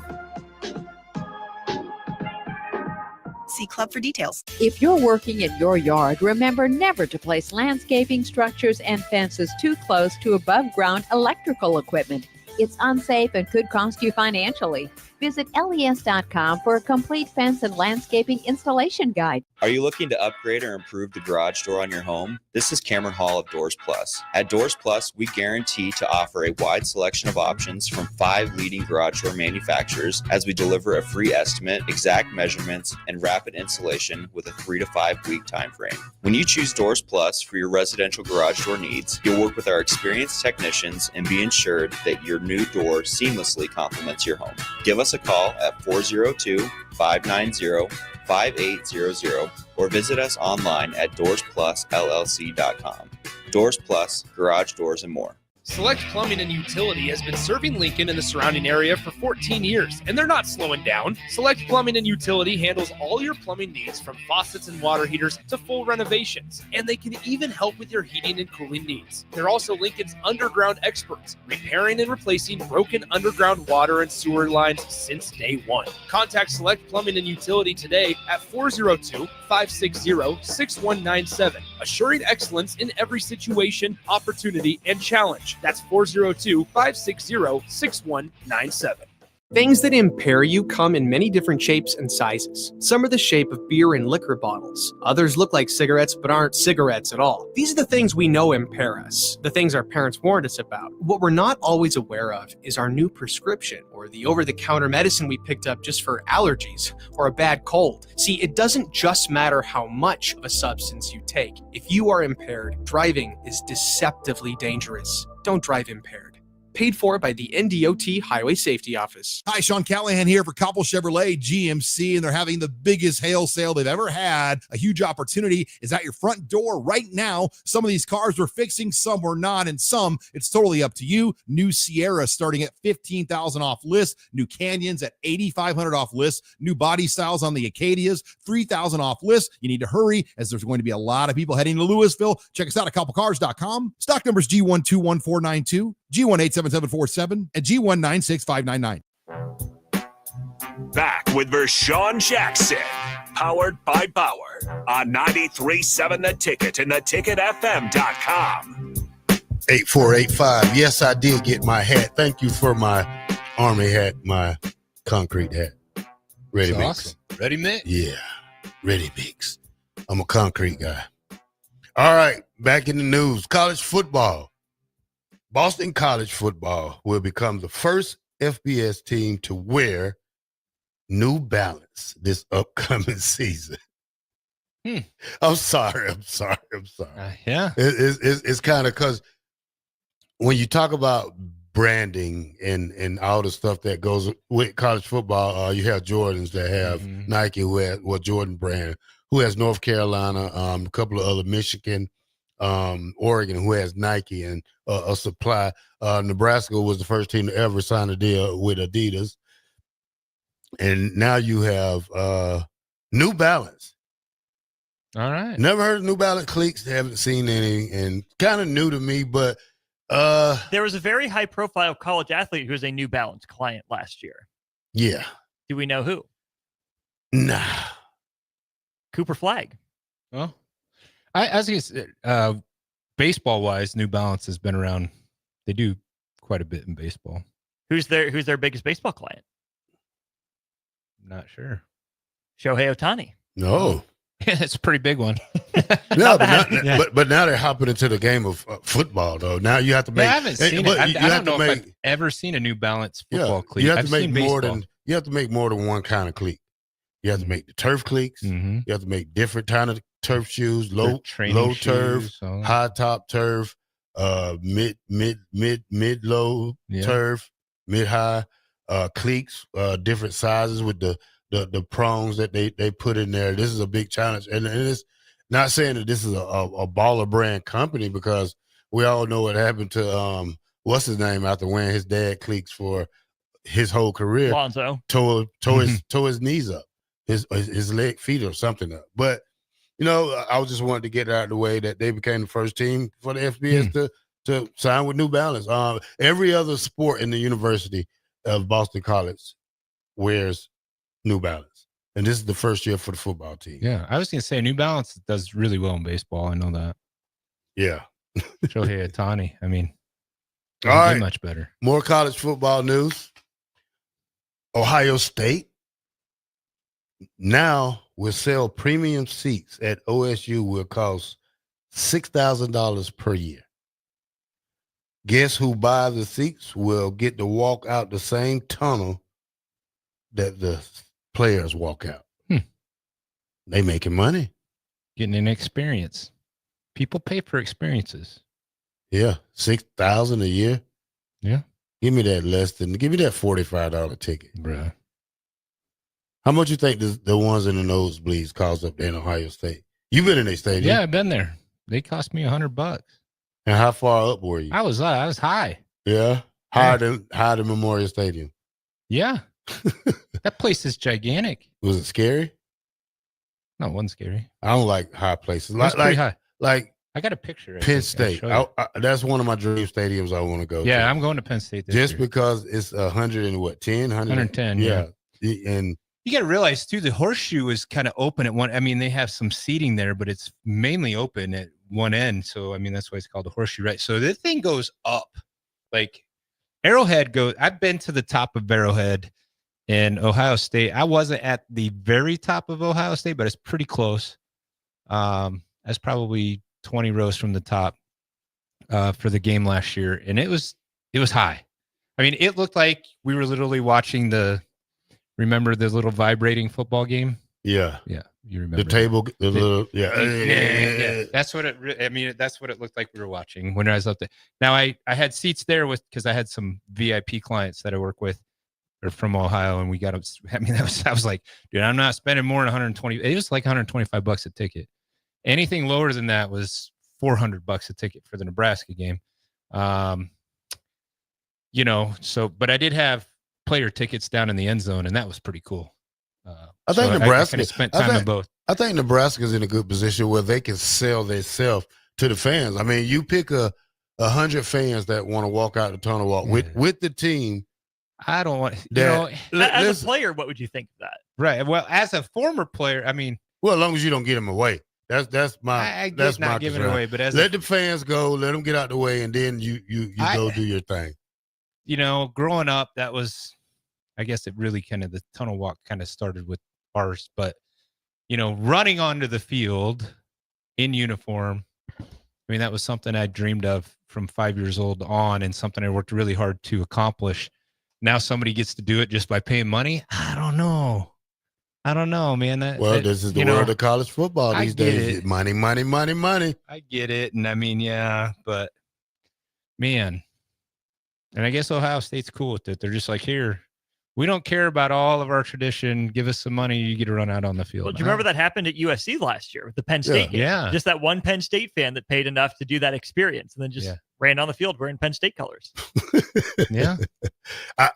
See Club for details. If you're working in your yard, remember never to place landscaping structures and fences too close to above-ground electrical equipment. It's unsafe and could cost you financially. Visit les.com for a complete fence and landscaping installation guide. Are you looking to upgrade or improve the garage door on your home? This is Cameron Hall of Doors Plus. At Doors Plus, we guarantee to offer a wide selection of options from 5 leading garage door manufacturers as we deliver a free estimate, exact measurements, and rapid installation with a 3 to 5 week time frame. When you choose Doors Plus for your residential garage door needs, you'll work with our experienced technicians and be ensured that your new door seamlessly complements your home. Give us a call at 402-590-5800 or visit us online at DoorsPlusLLC.com. Doors Plus, garage doors and more. Select Plumbing and Utility has been serving Lincoln and the surrounding area for 14 years, and they're not slowing down. Select Plumbing and Utility handles all your plumbing needs from faucets and water heaters to full renovations, and they can even help with your heating and cooling needs. They're also Lincoln's underground experts, repairing and replacing broken underground water and sewer lines since day one. Contact Select Plumbing and Utility today at 402-560-6197, assuring excellence in every situation, opportunity, and challenge. That's 402-560-6197. Things that impair you come in many different shapes and sizes. Some are the shape of beer and liquor bottles. Others look like cigarettes but aren't cigarettes at all. These are the things we know impair us, the things our parents warned us about. What we're not always aware of is our new prescription or the over-the-counter medicine we picked up just for allergies or a bad cold. See, it doesn't just matter how much of a substance you take. If you are impaired, driving is deceptively dangerous. Don't drive impaired. Paid for by the NDOT Highway Safety Office. Hi, Sean Callahan here for Copple Chevrolet GMC, and they're having the biggest hail sale they've ever had. A huge opportunity is at your front door right now. Some of these cars we're fixing, some we're not, and some it's totally up to you. New Sierra starting at $15,000 off list. New Canyons at $8,500 off list. New body styles on the Acadias, $3,000 off list. You need to hurry as there's going to be a lot of people heading to Louisville. Check us out at copplecars.com. Stock numbers G121492. G1877747 and G1965599. Back with Vershawn Jackson, powered by Bauer on 93.7 The Ticket and theticketfm.com. 8485. Yes, I did get my hat. Thank you for my Army hat, my concrete hat. Ready mix. Awesome. Ready mix? Yeah, ready mix. I'm a concrete guy. All right, back in the news. College football. Boston College football will become the first FBS team to wear New Balance this upcoming season. I'm sorry. Yeah. It's kind of because when you talk about branding and all the stuff that goes with college football, you have Jordans that have Nike, who has Jordan brand, who has North Carolina, a couple of other Michigan, Oregon, who has Nike and a supply. Nebraska was the first team to ever sign a deal with Adidas. And now you have New Balance. All right. Never heard of New Balance cleats. Haven't seen any, and kind of new to me, but there was a very high profile college athlete who was a New Balance client last year. Yeah. Do we know who? Nah. Cooper Flagg. Well, as you said, baseball wise, New Balance has been around. They do quite a bit in baseball. Who's their biggest baseball client? Not sure. Shohei Ohtani. No. It's a pretty big one. No, but now they're hopping into the game of football, though. Now you have to make. I haven't seen it. I don't know if I've ever seen a New Balance football cleat. You have I've to make seen more baseball. than you have to make more than one kind of cleat. You have to make the turf cleats. You have to make different kind of turf shoes, low turf, high top turf, mid low turf, mid high cleats, different sizes with the prongs that they put in there. This is a big challenge, and it's not saying that this is a baller brand company, because we all know what happened to what's his name after wearing his dad cleats for his whole career. Lonzo tore his knees up, his feet or something up. But I just wanted to get it out of the way that they became the first team for the FBS to sign with New Balance. Every other sport in the University of Boston College wears New Balance, and this is the first year for the football team. Yeah, I was going to say New Balance does really well in baseball. I know that. Yeah. Shohei Ohtani. I mean, All Doesn't right. get much better. More college football news. Ohio State now will sell premium seats at OSU will cost $6,000 per year. Guess who buys the seats will get to walk out the same tunnel that the players walk out. They making money. Getting an experience. People pay for experiences. Yeah, $6,000 a year. Yeah. Give me that $45 ticket. Bruh. How much you think the ones in the nosebleeds cost up there in Ohio State? You've been in their stadium. Yeah, I've been there. They cost me $100. And how far up were you? I was high. Yeah. Higher than Memorial Stadium. Yeah. That place is gigantic. Was it scary? No, it wasn't scary. I don't like high places. It was pretty high. Like I got a picture. Penn State. That's one of my dream stadiums I want to go to. Yeah, I'm going to Penn State this Just year. because it's 110. Yeah. And you got to realize too, the horseshoe is kind of open at one. I mean, they have some seating there, but it's mainly open at one end. So, I mean, that's why it's called the horseshoe, right? So this thing goes up. Like Arrowhead goes. I've been to the top of Arrowhead in Ohio State. I wasn't at the very top of Ohio State, but it's pretty close. That's probably 20 rows from the top for the game last year, and it was high. I mean, it looked like we were literally watching remember the little vibrating football game? Yeah. Yeah. You remember the table, the little, yeah. Yeah. That's what that's what it looked like we were watching when I was up there. Now I had seats there because I had some VIP clients that I work with or from Ohio, and we got I mean, I was like, dude, I'm not spending more than 120. It was like $125 a ticket. Anything lower than that was $400 a ticket for the Nebraska game. But I did have player tickets down in the end zone, and that was pretty cool. I think Nebraska spent time in both. I think Nebraska's in a good position where they can sell themselves to the fans. I mean, you pick 100 fans that want to walk out the tunnel walk with the team. I don't want as a player, what would you think of that? Right. Well, as a former player, I mean, well, as long as you don't get them away. That's my that's not giving it away, but let the fans go, let them get out the way, and then you go do your thing. Growing up, that was, I guess it really the tunnel walk kind of started with ours, but running onto the field in uniform, I mean, that was something I dreamed of from 5 years old on, and something I worked really hard to accomplish. Now somebody gets to do it just by paying money. I don't know, man. This is the world of college football these days. It. Money. I get it. And I mean, yeah, but man, and I guess Ohio State's cool with it. They're just like, here, we don't care about all of our tradition. Give us some money. You get to run out on the field. Well, do you remember that happened at USC last year with the Penn State game? Yeah. Just that one Penn State fan that paid enough to do that experience and then just ran on the field wearing Penn State colors. Yeah.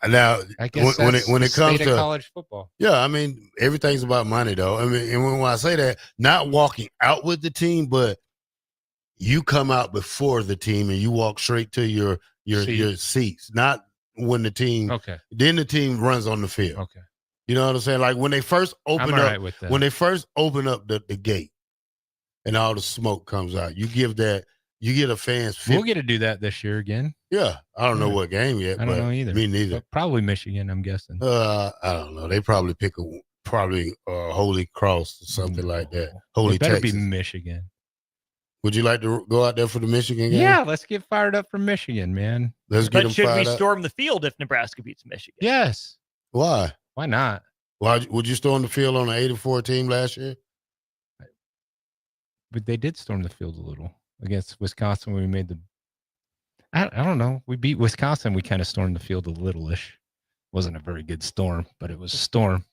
Now, I guess when it comes to college football. Yeah, I mean, everything's about money, though. I mean, and when I say that, not walking out with the team, but you come out before the team and you walk straight to your seats, not when the team. Okay. Then the team runs on the field. Okay. You know what I'm saying? Like when they first open up, with that. when they first open up the gate, and all the smoke comes out, you get a fan's. We'll get to do that this year again. Yeah, I don't know what game yet. I don't know either. Me neither. But probably Michigan, I'm guessing. I don't know. They probably pick Holy Cross or something like that. Holy It better Texas. be Michigan. Would you like to go out there for the Michigan game? Yeah, let's get fired up for Michigan, man. Let's get them But should we fired up. storm the field if Nebraska beats Michigan? Yes. Why? Why not? Why would you storm the field on an 8-4 team last year? But they did storm the field a little against Wisconsin when we made I don't know. We beat Wisconsin. We kind of stormed the field a little-ish. Wasn't a very good storm, but it was a storm.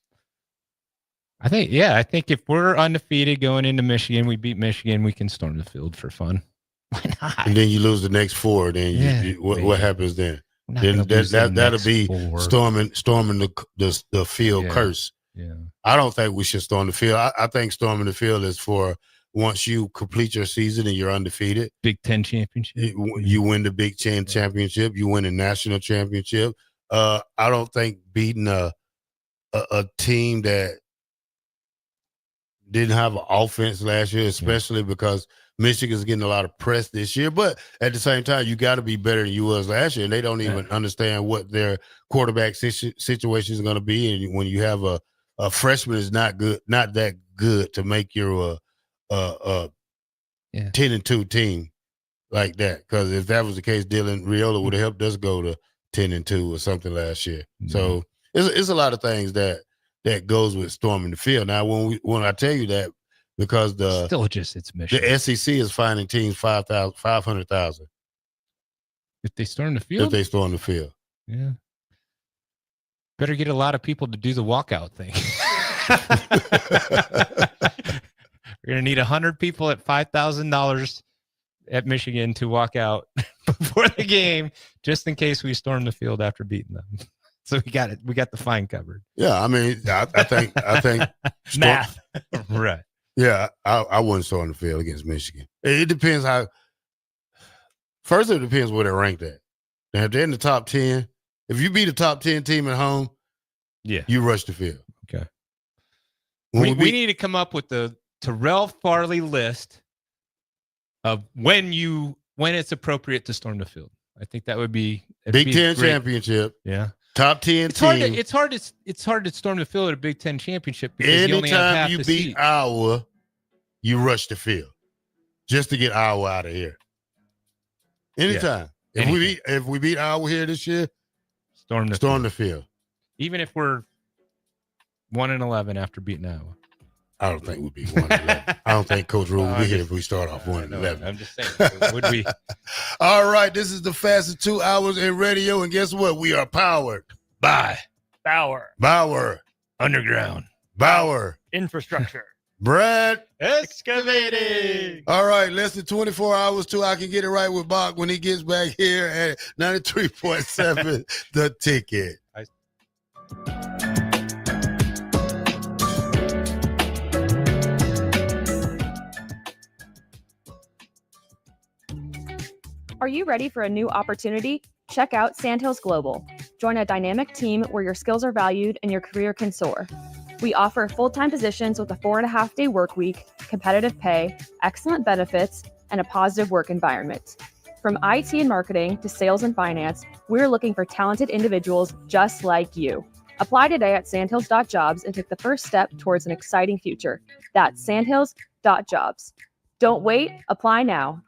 I think if we're undefeated going into Michigan, we beat Michigan, we can storm the field for fun. Why not? And then you lose the next 4. Then what happens then? Then that'll be 4. storming the field curse. Yeah. I don't think we should storm the field. I think storming the field is for once you complete your season and you're undefeated. Big Ten championship. You win the Big Ten championship. You win the national championship. I don't think beating a team that didn't have an offense last year, especially because Michigan's getting a lot of press this year, but at the same time, you got to be better than you was last year. And they don't even understand what their quarterback situation is going to be. And when you have a freshman is not that good to make your 10-2 team like that. Because if that was the case, Dylan Raiola would have helped us go to 10-2 or something last year. Mm-hmm. So it's a lot of things that goes with storming the field. Now, when I tell you that, because it's Michigan. The SEC is finding teams $500,000 if they storm the field. Yeah. Better get a lot of people to do the walkout thing. We're gonna need 100 people at $5,000 at Michigan to walk out before the game, just in case we storm the field after beating them. So we got it. We got the fine covered. Yeah, I mean, I think math, right? Yeah, I wouldn't storm the field against Michigan. It depends how. First, it depends where they're ranked at. Now, if they're in the top 10, if you beat a top 10 team at home, you rush the field. Okay. We need to come up with the Terrell Farley list of when it's appropriate to storm the field. I think that would be Big Ten championship. Yeah. Top 10 it's team. It's hard to storm the field at a Big Ten championship because you only have half anytime you the beat seats. Iowa, you rush the field just to get Iowa out of here. Anytime. Yeah. If we beat Iowa here this year, storm the field. Even if we're 1-11 after beating Iowa. I don't think we'd be 1-11. I don't think Coach Rule would be here if we start off 1-11. I'm just saying, would we? All right, this is the fastest 2 hours in radio, and guess what? We are powered by Bauer Underground, Bauer Infrastructure, Brad Excavating. All right, less than 24 hours till I can get it right with Bach when he gets back here at 93.7 The Ticket. Are you ready for a new opportunity? Check out Sandhills Global. Join a dynamic team where your skills are valued and your career can soar. We offer full-time positions with a 4.5-day work week, competitive pay, excellent benefits, and a positive work environment. From IT and marketing to sales and finance, we're looking for talented individuals just like you. Apply today at sandhills.jobs and take the first step towards an exciting future. That's sandhills.jobs. Don't wait, apply now.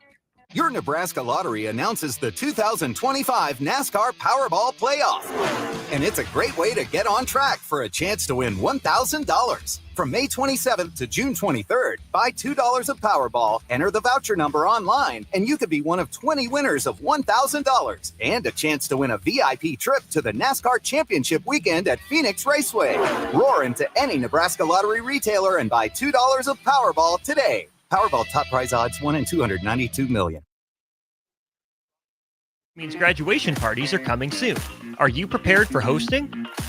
Your Nebraska Lottery announces the 2025 NASCAR Powerball Playoff. And it's a great way to get on track for a chance to win $1,000. From May 27th to June 23rd, buy $2 of Powerball, enter the voucher number online, and you could be one of 20 winners of $1,000 and a chance to win a VIP trip to the NASCAR Championship weekend at Phoenix Raceway. Roar into any Nebraska Lottery retailer and buy $2 of Powerball today. Powerball top prize odds 1 in 292 million. Means graduation parties are coming soon. Are you prepared for hosting?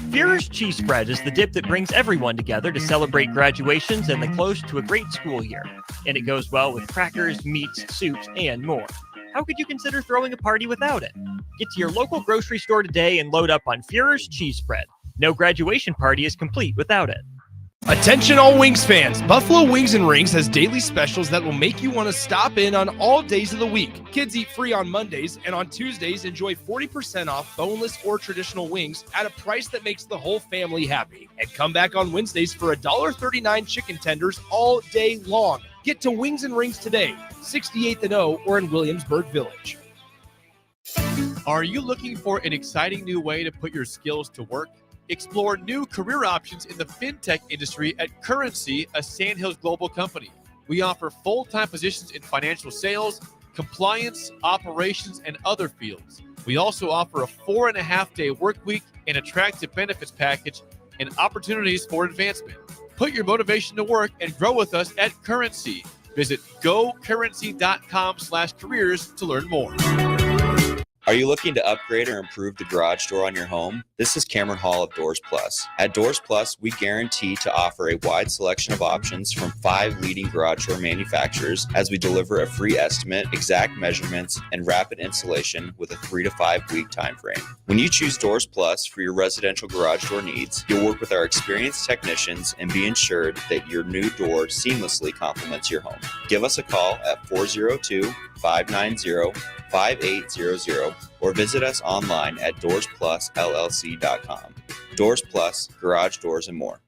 Führer's Cheese Spread is the dip that brings everyone together to celebrate graduations and the close to a great school year. And it goes well with crackers, meats, soups, and more. How could you consider throwing a party without it? Get to your local grocery store today and load up on Führer's Cheese Spread. No graduation party is complete without it. Attention all Wings fans, Buffalo Wings and Rings has daily specials that will make you want to stop in on all days of the week. Kids eat free on Mondays, and on Tuesdays enjoy 40% off boneless or traditional wings at a price that makes the whole family happy. And come back on Wednesdays for $1.39 chicken tenders all day long. Get to Wings and Rings today, 68th and O or in Williamsburg Village. Are you looking for an exciting new way to put your skills to work? Explore new career options in the fintech industry at Currency, a Sandhills Global company. We offer full-time positions in financial sales, compliance, operations, and other fields. We also offer a 4.5-day work week, an attractive benefits package, and opportunities for advancement. Put your motivation to work and grow with us at Currency. Visit gocurrency.com/careers to learn more. Are you looking to upgrade or improve the garage door on your home? This is Cameron Hall of Doors Plus. At Doors Plus, we guarantee to offer a wide selection of options from 5 leading garage door manufacturers as we deliver a free estimate, exact measurements, and rapid installation with a 3 to 5 week time frame. When you choose Doors Plus for your residential garage door needs, you'll work with our experienced technicians and be ensured that your new door seamlessly complements your home. Give us a call at 402-590-5800 or visit us online at DoorsPlusLLC.com. Doors Plus, garage doors, and more.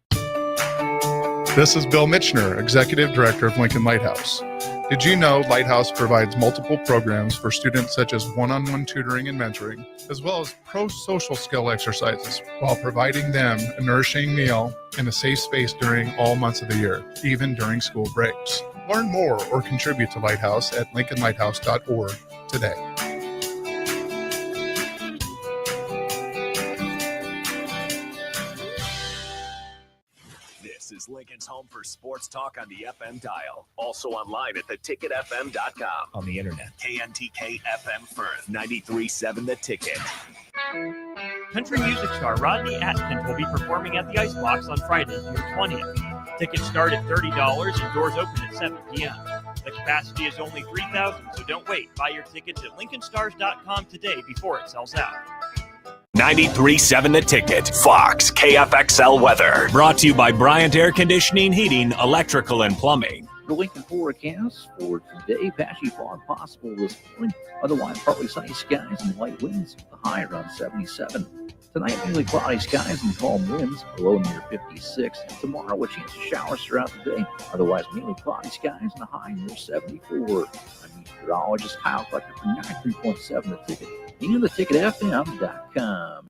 This is Bill Mitchner, Executive Director of Lincoln Lighthouse. Did you know Lighthouse provides multiple programs for students such as one-on-one tutoring and mentoring, as well as pro-social skill exercises, while providing them a nourishing meal and a safe space during all months of the year, even during school breaks? Learn more or contribute to Lighthouse at lincolnlighthouse.org today. This is Lincoln's home for sports talk on the FM dial. Also online at theticketfm.com. On the internet. KNTK FM Firth, 93.7 The Ticket. Country music star Rodney Atkins will be performing at the Icebox on Friday, June 20th. Tickets start at $30 and doors open at 7 p.m. The capacity is only 3,000, so don't wait. Buy your tickets at LincolnStars.com today before it sells out. 93.7 The Ticket. Fox KFXL weather. Brought to you by Bryant Air Conditioning, Heating, Electrical, and Plumbing. The Lincoln forecast for today, patchy fog possible this morning. Otherwise, partly sunny skies and light winds. The high around 77. Tonight, mainly cloudy skies and calm winds. Low near 56. Tomorrow, a chance of showers throughout the day. Otherwise, mainly cloudy skies and a high near 74. I'm meteorologist Kyle Fletcher from 93.7 The Ticket and theticketfm.com.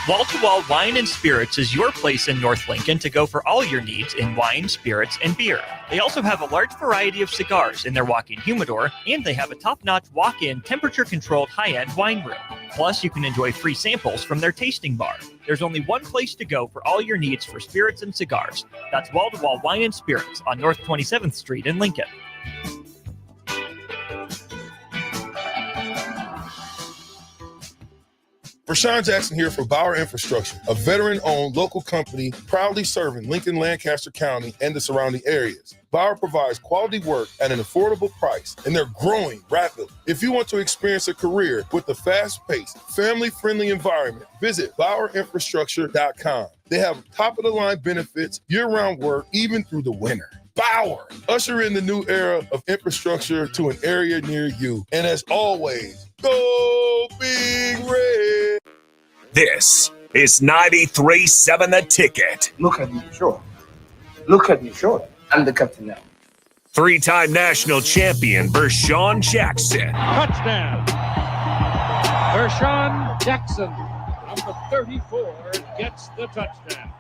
Wall to Wall Wine and Spirits is your place in North Lincoln to go for all your needs in wine, spirits, and beer. They also have a large variety of cigars in their walk-in humidor, and they have a top-notch walk-in temperature-controlled high-end wine room. Plus, you can enjoy free samples from their tasting bar. There's only one place to go for all your needs for spirits and cigars. That's Wall to Wall Wine and Spirits on North 27th Street in Lincoln. Rashawn Jackson here for Bauer Infrastructure, a veteran-owned local company proudly serving Lincoln, Lancaster County, and the surrounding areas. Bauer provides quality work at an affordable price, and they're growing rapidly. If you want to experience a career with a fast-paced, family-friendly environment, visit BauerInfrastructure.com. They have top-of-the-line benefits, year-round work, even through the winter. Bauer, usher in the new era of infrastructure to an area near you. And as always, go Big Red. This is 93.7 The Ticket. Look at me, sure. Look at me, sure. I'm the captain now. 3-time national champion Vershawn Jackson. Touchdown. Vershawn Jackson, number 34, gets the touchdown.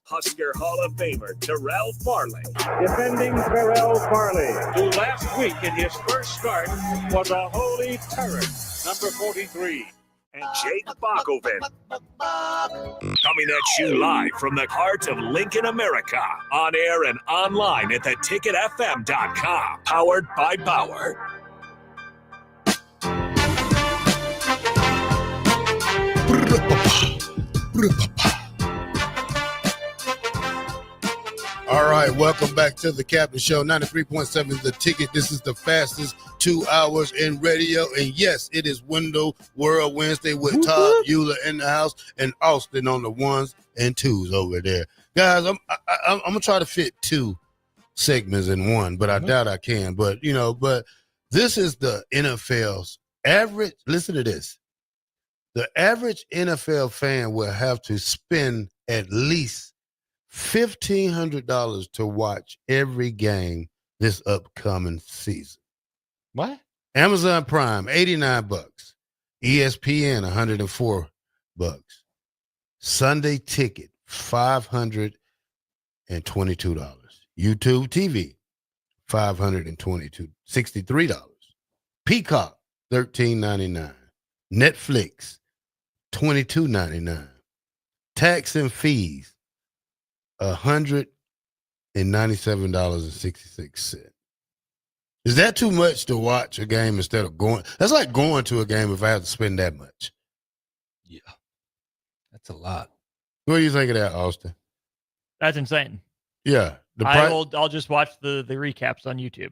Husker Hall of Famer Terrell Farley. Defending Terrell Farley, who last week in his first start was a holy terror, number 43. And Jake Bakoven. Coming at you live from the heart of Lincoln, America. On air and online at theticketfm.com. Powered by Bauer. All right, welcome back to the Captain Show. 93.7 The Ticket. This is the fastest 2 hours in radio. And yes, it is Window World Wednesday with Todd Euler in the house and Austin on the ones and twos over there. Guys, I'm going to try to fit 2 segments in one, but I doubt I can. But this is the NFL's average. Listen to this. The average NFL fan will have to spend at least $1,500 to watch every game this upcoming season. What? Amazon Prime, $89. ESPN, $104. Sunday Ticket, $522. YouTube TV, $63. Peacock, $13.99. Netflix, $22.99. Tax and fees, $197.66. Is that too much to watch a game instead of going? That's like going to a game if I have to spend that much. That's a lot. What do you think of that, Austin? That's insane. Yeah. I'll just watch the recaps on YouTube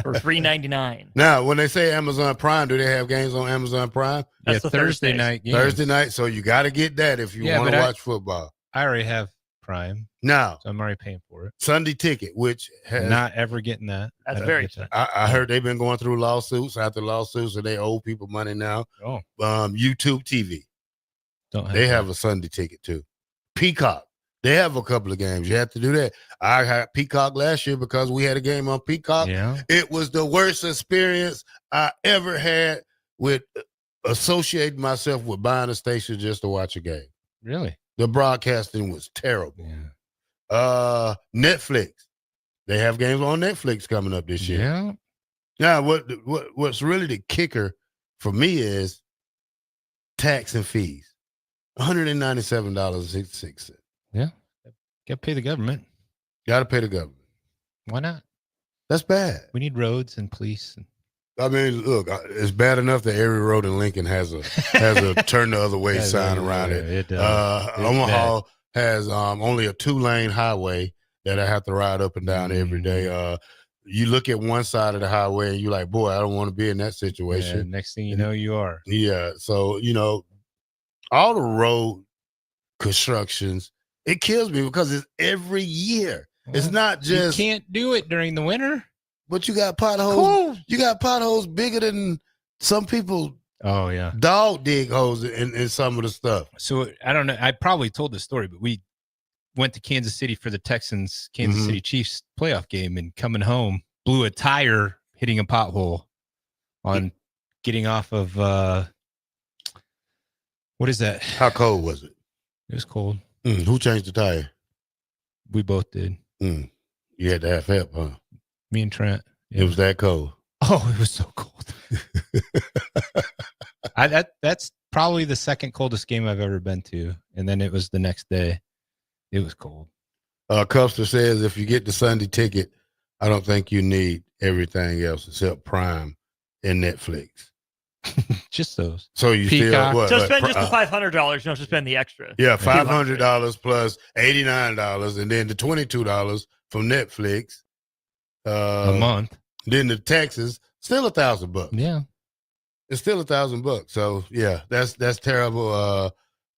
for $3.99. Now, when they say Amazon Prime, do they have games on Amazon Prime? That's the Thursday night games. Thursday night, so you got to get that if you want to watch football. I already have Prime. Now, so I'm already paying for it. Sunday Ticket, which has not ever getting that. That's very expensive. I heard they've been going through lawsuits after lawsuits, and they owe people money now. Oh, YouTube TV, they have a Sunday Ticket too. Peacock, they have a couple of games. You have to do that. I had Peacock last year because we had a game on Peacock. Yeah, it was the worst experience I ever had with associating myself with buying a station just to watch a game. Really? The broadcasting was terrible. Yeah. Netflix. They have games on Netflix coming up this year. Yeah. Now, what's really the kicker for me is tax and fees. $197.66. Yeah. Got to pay the government. Got to pay the government. Why not? That's bad. We need roads and police. I mean, look, it's bad enough that every road in Lincoln has a turn the other way sign around it. It does. Omaha has only a 2-lane highway that I have to ride up and down every day. You look at one side of the highway and you're like, boy, I don't want to be in that situation. Yeah, next thing you know, you are. Yeah. So, all the road constructions, it kills me because it's every year. It's not just. You can't do it during the winter. But you got potholes. Cool. You got potholes bigger than some people. Oh, yeah. Dog dig holes in some of the stuff. So I don't know. I probably told this story, but we went to Kansas City for the Texans Kansas City Chiefs playoff game, and coming home, blew a tire hitting a pothole on getting off of what is that? How cold was it? It was cold. Who changed the tire? We both did. You had to have help, huh? Me and Trent. Yeah. It was that cold. Oh, it was so cold. That's probably the second coldest game I've ever been to. And then it was the next day. It was cold. Custer says if you get the Sunday Ticket, I don't think you need everything else except Prime and Netflix. Just those. So you Peacock. still what? So spend just the $500. You don't have to spend the extra. Yeah, $500 plus $89, and then the $22 from Netflix. A month. Then the taxes, still $1,000. Yeah. It's still $1,000. So yeah, that's terrible.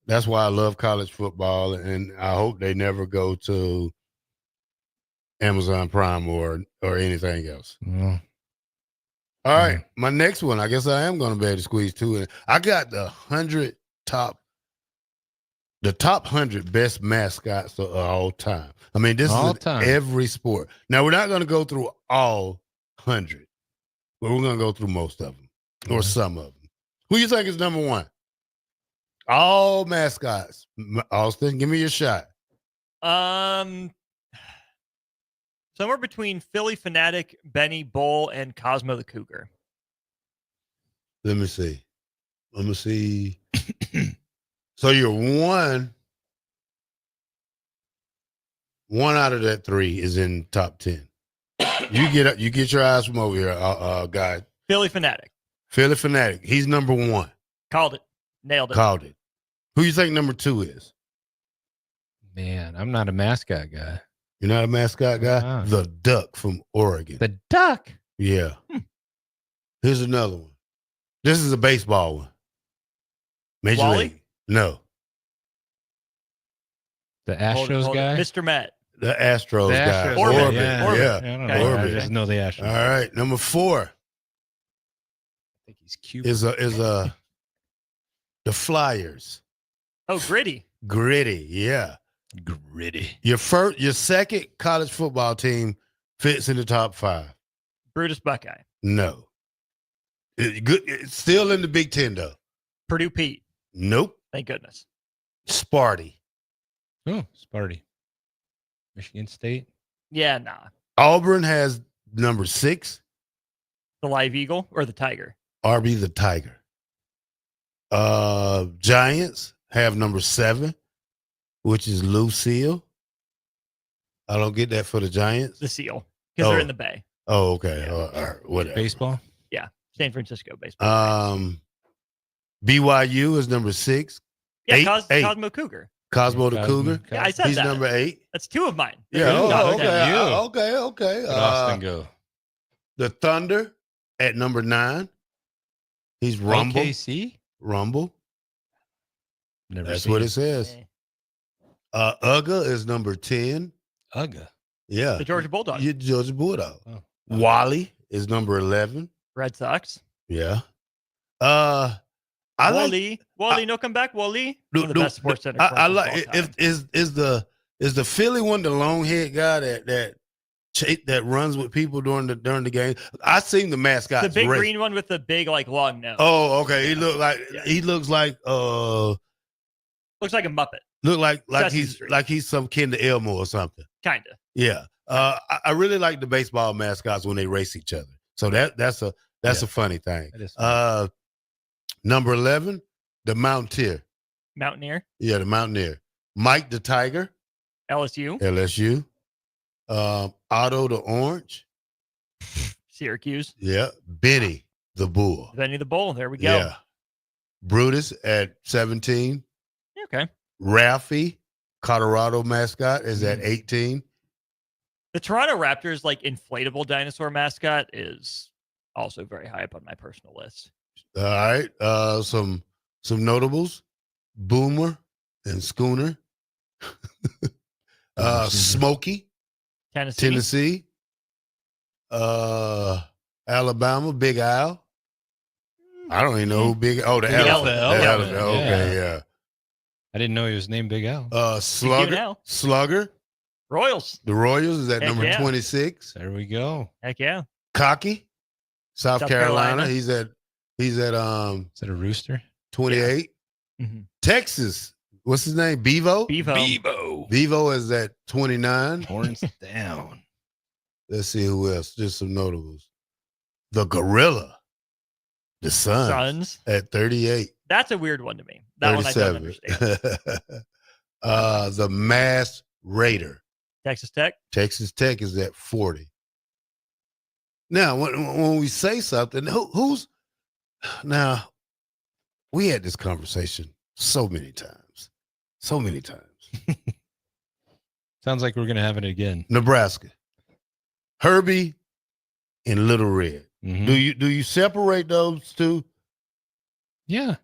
That's why I love college football, and I hope they never go to Amazon Prime or anything else. Mm. All right, my next one. I guess I am going to be able to squeeze two in. I got the top 100 best mascots of all time. I mean, this all is time. Every sport. Now, we're not going to go through all 100, but we're going to go through most of them or some of them. Who you think is number one? All mascots. Austin, give me your shot. Somewhere between Philly Fanatic, Benny Bull, and Cosmo the Cougar. Let me see. So you're one out of that three is in top 10. You get your eyes from over here, guy. Philly Fanatic. Philly Fanatic. He's number one. Called it. Nailed it. Called it. Who you think number two is? Man, I'm not a mascot guy. You're not a mascot guy? The Duck from Oregon. The Duck? Yeah. Here's another one. This is a baseball one. Major Wally? League. No. The Astros guy? Mr. Met. The Astros guy. Orbit. Yeah. Orbit. Yeah. I don't know. Orbit. I just know the Astros. All right. Number 4 I think he's cute. is the Flyers. Oh, Gritty. Gritty. Yeah. Gritty. Your second college football team fits in the top 5. Brutus Buckeye. No. It's still in the Big Ten, though. Purdue Pete. Nope. Thank goodness. Sparty. Oh, Sparty. Michigan State. Yeah, nah. Auburn has number 6. The Live Eagle or the Tiger? Arby the Tiger. Giants have number 7, which is Lucille. I don't get that for the Giants. The Seal. Because they're in the Bay. Oh, okay. All right, whatever. Baseball. Yeah, San Francisco baseball. BYU is number 6. Yeah, Eight. Cosmo Cougar. Cosmo the Cougar. Yeah, I said He's that. number 8. That's 2 of mine. Yeah. Good. Okay. Where'd Austin go? The Thunder at number 9. He's Rumble. OKC? Rumble. Never That's seen what it. it says. UGA is number 10. UGA. Yeah. The Georgia Bulldogs. You Georgia Bulldog. Oh. Wally is number 11. Red Sox. Yeah. Wally no come back. Wally, one of the best sports center. I like is the Philly one the long head guy that runs with people during the game. I seen the mascot. The big green one with the big long nose. Oh, okay. He looks like looks like a Muppet. Look like Sesame he's Street. like he's some kin to Elmo or something. Kinda. Yeah. I really like the baseball mascots when they race each other. So that's a funny thing. That is Number 11, the Mountaineer. Mountaineer. Yeah, the Mountaineer. Mike the Tiger. LSU. Otto the Orange. Syracuse. Yeah. Benny the Bull. Benny the Bull. There we go. Yeah. Brutus at 17. Okay. Ralphie, Colorado mascot, is at 18. The Toronto Raptors inflatable dinosaur mascot is also very high up on my personal list. All right. Some notables. Boomer and Schooner. Smokey. Tennessee. Alabama, Big Al. I don't even know who Big the Big elephant. Al. The Yeah. elephant. Okay, yeah. I didn't know he was named Big Al. Slugger. Royals. The Royals is at Heck number yeah. 26. There we go. Heck yeah. Cocky, South Carolina. Carolina. He's at Is that a rooster? 28. Mm-hmm. Texas. What's his name? Bevo? Bevo. Bevo is at 29. Horns down. Let's see who else. Just some notables. The Gorilla. The Suns. At 38. That's a weird one to me. That one I don't understand. The Mass Raider. Texas Tech. Texas Tech is at 40. Now, when we say something, who's now? We had this conversation so many times. Sounds like we're gonna have it again. Nebraska, Herbie, and Little Red. Mhm. Do you separate those two? Yeah,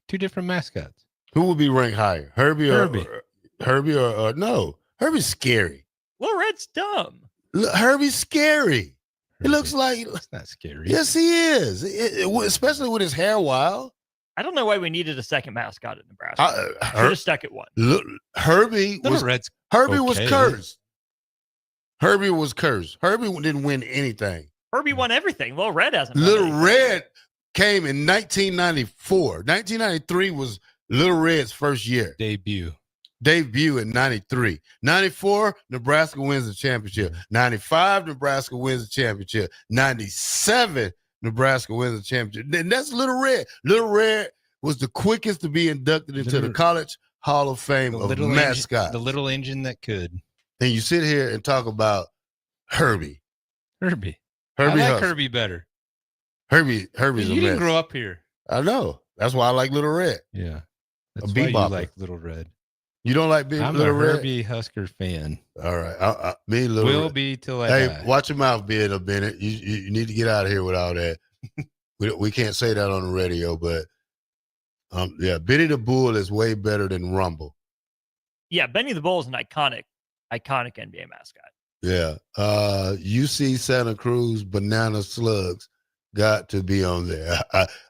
2 different mascots. Who would be ranked higher, Herbie or no? Herbie's scary. Little Red's dumb. Herbie's scary. He looks like It's not scary. yes, he is. Especially with his hair wild. I don't know why we needed a second mascot in Nebraska. Should have stuck at one. Herbie Little was Red's Herbie was okay. cursed. Herbie didn't win anything. Herbie won everything. Little Red hasn't. won Little anything. Red came in 1994. 1993 was Little Red's first year. Debut In 93. 94, Nebraska wins the championship. 95, Nebraska wins the championship. 97, Nebraska wins the championship. And that's Little Red. Little Red was the quickest to be inducted into the College Hall of Fame of mascots. The little engine that could. And you sit here and talk about Herbie. Herbie. I like Husker. Herbie better. Herbie's You a mess. didn't grow up here. I know. That's why I like Little Red. Yeah. A That's why you bebopper. like Little Red. You don't like I'm Little a Red? Herbie Husker fan. All right. Me and Little Will Red. be till I Hey, die. watch your mouth, Bennett. You need to get out of here with all that. we can't say that on the radio, but Benny the Bull is way better than Rumble. Yeah, Benny the Bull is an iconic NBA mascot. Yeah. UC Santa Cruz Banana Slugs got to be on there.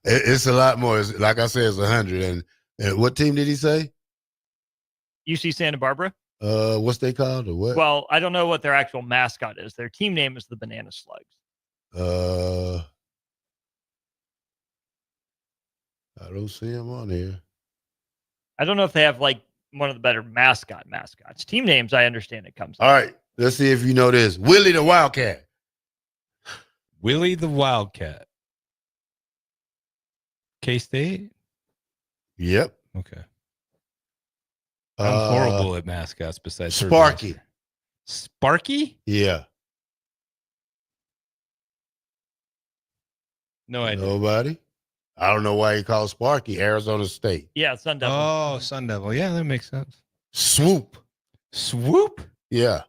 It's a lot more. Like I said, it's 100. And what team did he say? UC Santa Barbara. What's they called or what? Well, I don't know what their actual mascot is. Their team name is the Banana Slugs. I don't see him on here. I don't know if they have one of the better mascots. Team names, I understand it comes. All right. Let's see if you know this. Willie the Wildcat. Willie the Wildcat. K-State? Yep. Okay. I'm horrible at mascots besides Sparky. Sparky? Yeah. No idea. Nobody. I don't know why he called Sparky Arizona State. Yeah, Sun Devil. Oh, Sun Devil. Yeah, that makes sense. Swoop. Swoop? Yeah.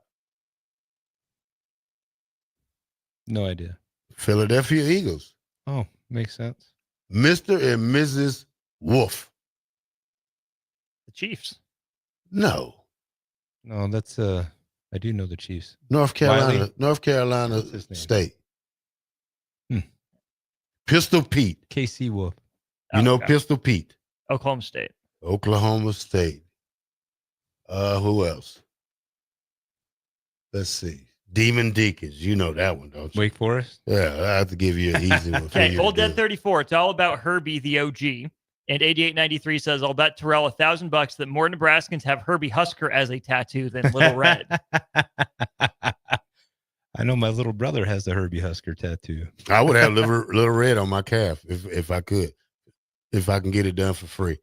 No idea. Philadelphia Eagles. Oh, makes sense. Mr. and Mrs. Wolf. The Chiefs. No. No, that's I do know the Chiefs. North Carolina. Wiley? North Carolina What's his name? State. Hmm. Pistol Pete. KC Wolf. You know okay. Pistol Pete. Oklahoma State. Oklahoma State. Who else? Let's see. Demon Deacons. You know that one, don't you? Wake Forest. Yeah, I have to give you an easy one. for Okay, you to Old Dead do. 34. It's all about Herbie, the OG. And 8893 says, I'll bet Terrell $1,000 that more Nebraskans have Herbie Husker as a tattoo than Little Red. I know my little brother has the Herbie Husker tattoo. I would have little red on my calf if I could. If I can get it done for free.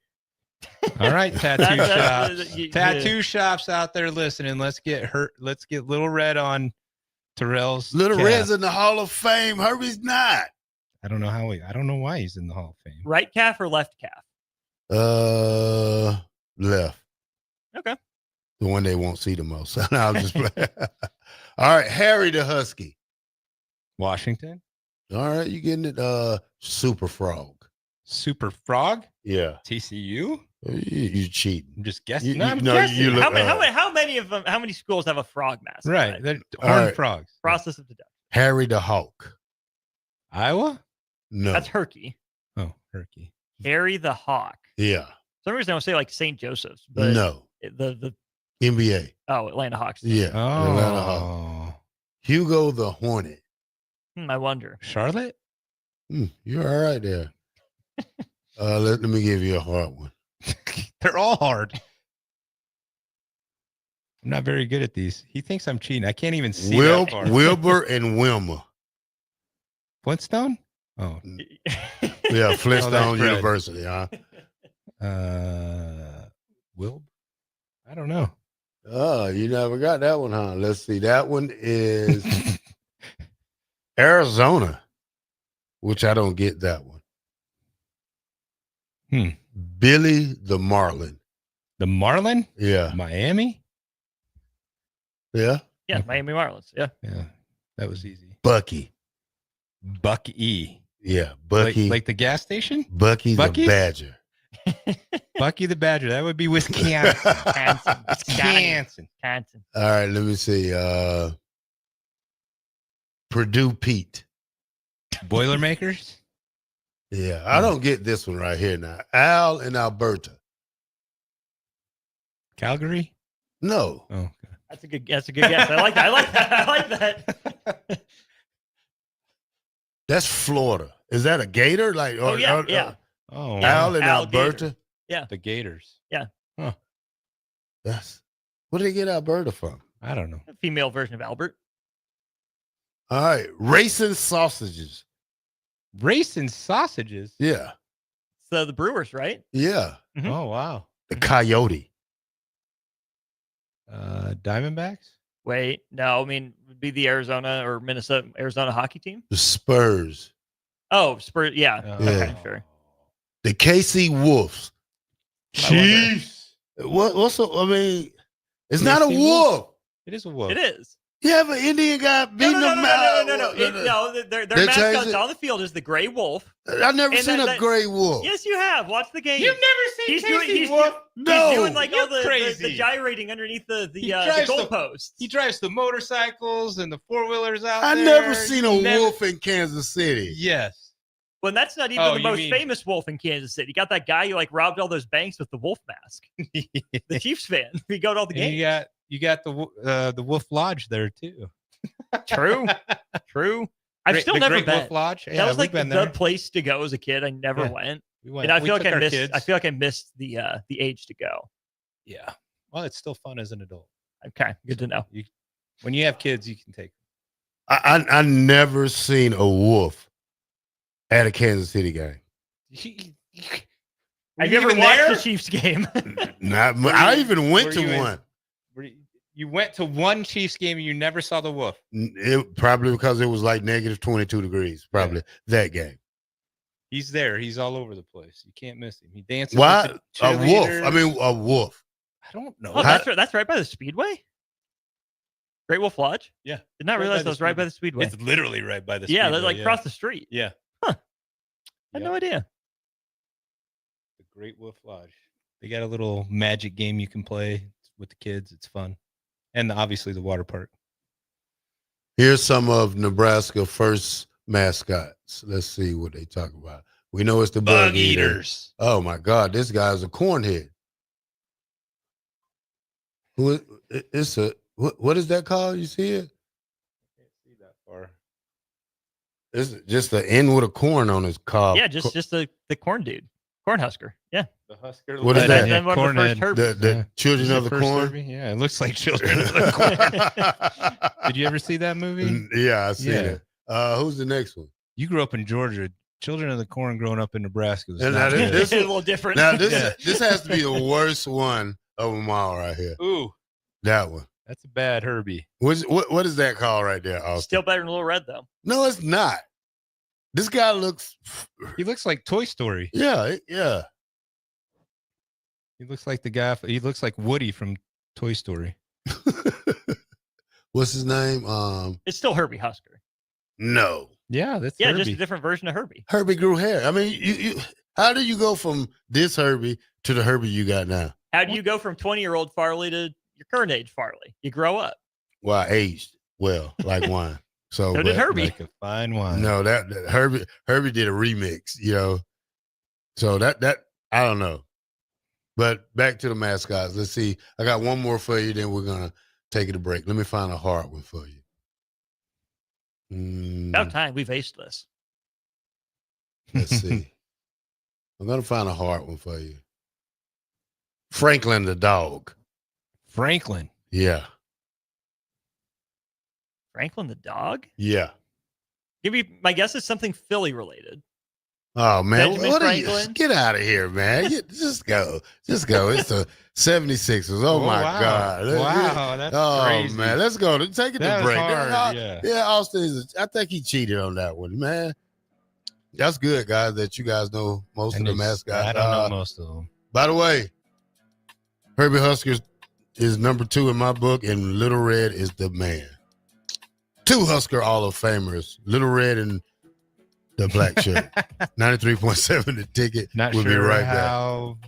All right, tattoo That's- shops. you- Tattoo shops out there listening. Let's get Little Red on Terrell's. Little calf. Red's in the Hall of Fame. Herbie's not. I don't know I don't know why he's in the Hall of Fame. Right calf or left calf? Left. Okay. The one they won't see the most. I'll just play. All right, Harry the Husky. Washington. All right, you getting it? Super Frog. Super Frog. Yeah. TCU. You cheating. I'm just guessing. You- No, I'm no, guessing. you look- How many of them? How many schools have a frog mask? Right. They're All horned right. frogs. Process of deduction. Harry the Hawk. Iowa. No. That's Herky. Oh, Herky. Harry the Hawk. Yeah. For some reason I would say like St. Joseph's, but No. the NBA. Atlanta Hawks. Yeah. Oh. Atlanta Hawk. Hugo the Hornet. I wonder. Charlotte. You're all right there. Let me give you a hard one. They're all hard. I'm not very good at these. He thinks I'm cheating. I can't even see that far. Wilbur and Wilma. Flintstone? Oh. Yeah, Flintstone Oh, that's Fred. University, huh? Wilb? I don't know. Oh, you never got that one, huh? Let's see. That one is Arizona, which I don't get that one. Billy the Marlin. The Marlin? Yeah. Miami? Yeah. Yeah, Miami Marlins. Yeah. Yeah. That was easy. Bucky. Bucky. Yeah. Bucky. Like the gas station? Bucky the Buc-ee's? Badger. Bucky the Badger. That would be Wisconsin. Wisconsin. Wisconsin. All right, let me see. Purdue Pete. Boilermakers? Yeah, I don't get this one right here now. Al in Alberta. Calgary? No. Oh, okay. That's a good guess. I like that. I like that. That's Florida. Is that a gator? Like, Oh, yeah. Oh, Al in Alligator. Alberta. Yeah. The Gators. Yeah. Huh. That's where did they get Alberta from? I don't know. Female version of Albert. All right, racing sausages. Racing sausages? Yeah, So the Brewers, right? yeah. Mhm. Oh, wow. The Coyote. Diamondbacks? Wait, no, I mean, would be the Arizona or Arizona hockey team. The Spurs. Oh, Spurs. Yeah. Yeah. Okay, sure. The KC Wolves. Chiefs. What's I mean, it's not a KC wolf. It is a wolf. It is. You have an Indian guy beating No. them out. Their They changed mascots it? on the field is the gray wolf. I've never And seen that- a gray wolf. Yes, you have. Watch the game. You've never seen Casey Wolf? No. He's doing like all You're the crazy. gyrating underneath the He drives the- goalposts. He drives the motorcycles and the four-wheelers out I there. never seen a Never- wolf in Kansas City. Yes. Well, that's not even Oh, the you most mean- famous wolf in Kansas City. You got that guy who like robbed all those banks with the wolf mask. The Chiefs fan. He go to all the And games. you got the Wolf Lodge there too. True. I've Great- still the never Great been. Wolf Lodge. That Yeah, was like we've been the there. place to go as a kid. I never Yeah. went. We went. And I We feel like took I our missed. kids. I feel like I missed the age to go. Yeah. Well, it's still fun as an adult. Okay, good to know. When you have kids, you can take. I never seen a wolf at a Kansas City game. Have you ever even watched there? the Chiefs game? I even went were to you in- one. You went to one Chiefs game and you never saw the wolf. It, probably because it was like negative 22 degrees. Probably that game. He's there. He's all over the place. You can't miss him. He dances. Why with the a wolf? I cheerleaders. mean, a wolf. I don't know. Oh, that's right by the Speedway. Great Wolf Lodge. Yeah, Did not right realize by that was right by the Speedway. It's literally right by the Yeah, Speedway. they're like across the street. Yeah. I had no idea. The Great Wolf Lodge. They got a little magic game you can play with the kids. It's fun. And obviously the water park. Here's some of Nebraska first mascots. Let's see what they talk about. We know it's the bug eaters. Oh my God, this guy's a cornhead. What is that called? You see it? I can't see that far. It's just the end with a corn on his cob. Yeah, just the corn dude, corn husker. Yeah. The husker. What is that? Then one of the first Herbies. The children of the First corn. Herbie? Yeah, it looks like children of the corn. Did you ever see that movie? Yeah, I see it. Who's the next one? You grew up in Georgia. Children of the Corn growing up in Nebraska. Was And not now good. this a little different. Now this has to be the worst one of them all right here. Ooh, that one. That's a bad Herbie. What is that called right there, Austin? Still better than Little Red though. No, it's not. This guy looks. He looks like Toy Story. Yeah. He looks like the guy. He looks like Woody from Toy Story. What's his name? It's still Herbie Husker. No. Yeah, that's Yeah, Herbie. just a different version of Herbie. Herbie grew hair. I mean, you how do you go from this Herbie to the Herbie you got now? How do you go from 20-year-old Farley to your current age Farley? You grow up. Well, I aged well, like wine. So did Herbie. Like a fine wine. No, that Herbie did a remix, So that I don't know. But back to the mascots. Let's see. I got one more for you, then we're gonna take it a break. Let me find a hard one for you. About time we've aced this. Let's see. I'm gonna find a hard one for you. Franklin the dog. Franklin. Yeah. Franklin the dog? Yeah. Give me my guess is something Philly related. Oh man, Benjamin what are you? Franklin? Get out of here, man. Just go. It's the 76ers. Oh my wow. God. Wow, that's crazy. Man, let's go. Take it That to was break. hard, Yeah, Austin I think he cheated on that one, man. That's good, guys, that you guys know most of the mascots. I don't know most of them. By the way, Herbie Husker is number 2 in my book, and Little Red is the man. 2 Husker Hall of Famers, Little Red and the black shirt. 93.7 The Ticket. Not We'll sure be right how.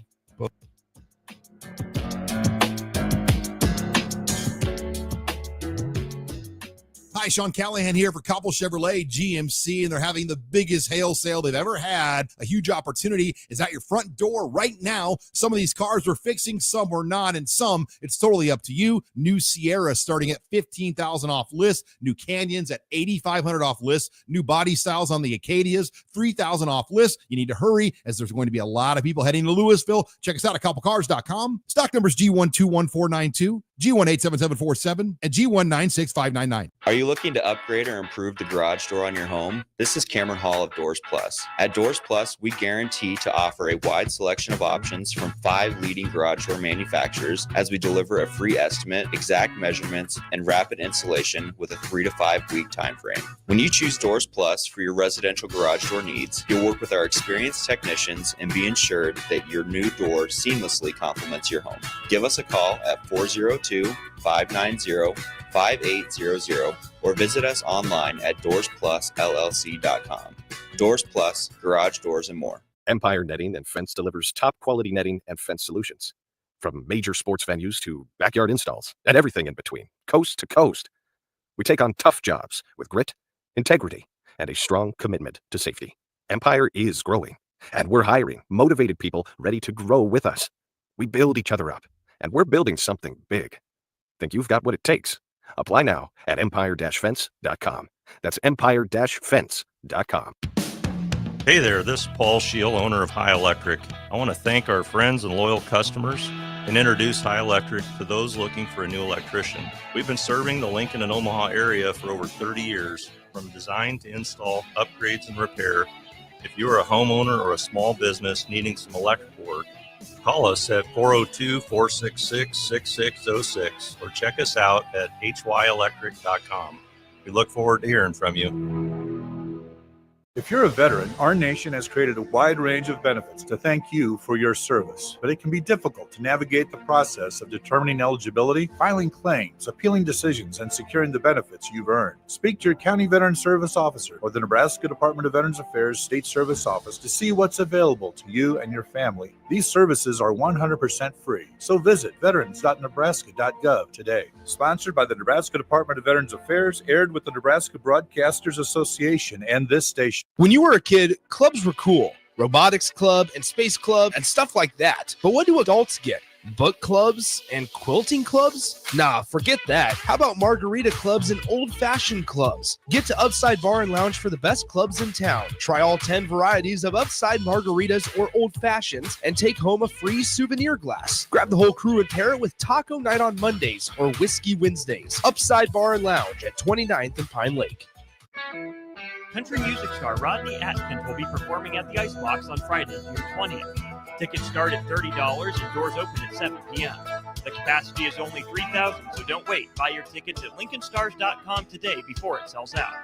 Hi, Sean Callahan here for Cobble Chevrolet GMC, and they're having the biggest hail sale they've ever had. A huge opportunity is at your front door right now. Some of these cars we're fixing, some we're not, and some it's totally up to you. New Sierra starting at $15,000 off list. New Canyons at $8,500 off list. New body styles on the Acadias, $3,000 off list. You need to hurry as there's going to be a lot of people heading to Louisville. Check us out at cobblecars.com. Stock numbers G121492, G187747, and G196599. Are you looking to upgrade or improve the garage door on your home? This is Cameron Hall of Doors Plus. At Doors Plus, we guarantee to offer a wide selection of options from 5 leading garage door manufacturers as we deliver a free estimate, exact measurements, and rapid installation with a 3 to 5 week time frame. When you choose Doors Plus for your residential garage door needs, you'll work with our experienced technicians and be ensured that your new door seamlessly complements your home. Give us a call at 402-590-5800 or visit us online at DoorsPlusLLC.com. Doors Plus, garage doors and more. Empire Netting and Fence delivers top quality netting and fence solutions. From major sports venues to backyard installs and everything in between, coast to coast. We take on tough jobs with grit, integrity, and a strong commitment to safety. Empire is growing, and we're hiring motivated people ready to grow with us. We build each other up, and we're building something big. Think you've got what it takes? Apply now at empire-fence.com. That's empire-fence.com. Hey there, this is Paul Scheel, owner of High Electric. I want to thank our friends and loyal customers and introduce High Electric to those looking for a new electrician. We've been serving the Lincoln and Omaha area for over 30 years, from design to install, upgrades, and repair. If you are a homeowner or a small business needing some electrical work, call us at 402-466-6606 or check us out at hyelectric.com. We look forward to hearing from you. If you're a veteran, our nation has created a wide range of benefits to thank you for your service, but it can be difficult to navigate the process of determining eligibility, filing claims, appealing decisions, and securing the benefits you've earned. Speak to your county veteran service officer or the Nebraska Department of Veterans Affairs State Service Office to see what's available to you and your family. These services are 100% free, so visit veterans.nebraska.gov today. Sponsored by the Nebraska Department of Veterans Affairs, aired with the Nebraska Broadcasters Association and this station. When you were a kid, clubs were cool. Robotics club and space club and stuff like that. But what do adults get? Book clubs and quilting clubs? Nah, forget that. How about margarita clubs and old-fashioned clubs? Get to Upside Bar and Lounge for the best clubs in town. Try all 10 varieties of Upside margaritas or old fashions and take home a free souvenir glass. Grab the whole crew and pair it with taco night on Mondays or whiskey Wednesdays. Upside Bar and Lounge at 29th and Pine Lake. Country music star Rodney Atkins will be performing at the Icebox on Friday, June 20th. Tickets start at $30 and doors open at 7 p.m. The capacity is only 3,000, so don't wait. Buy your tickets at LincolnStars.com today before it sells out.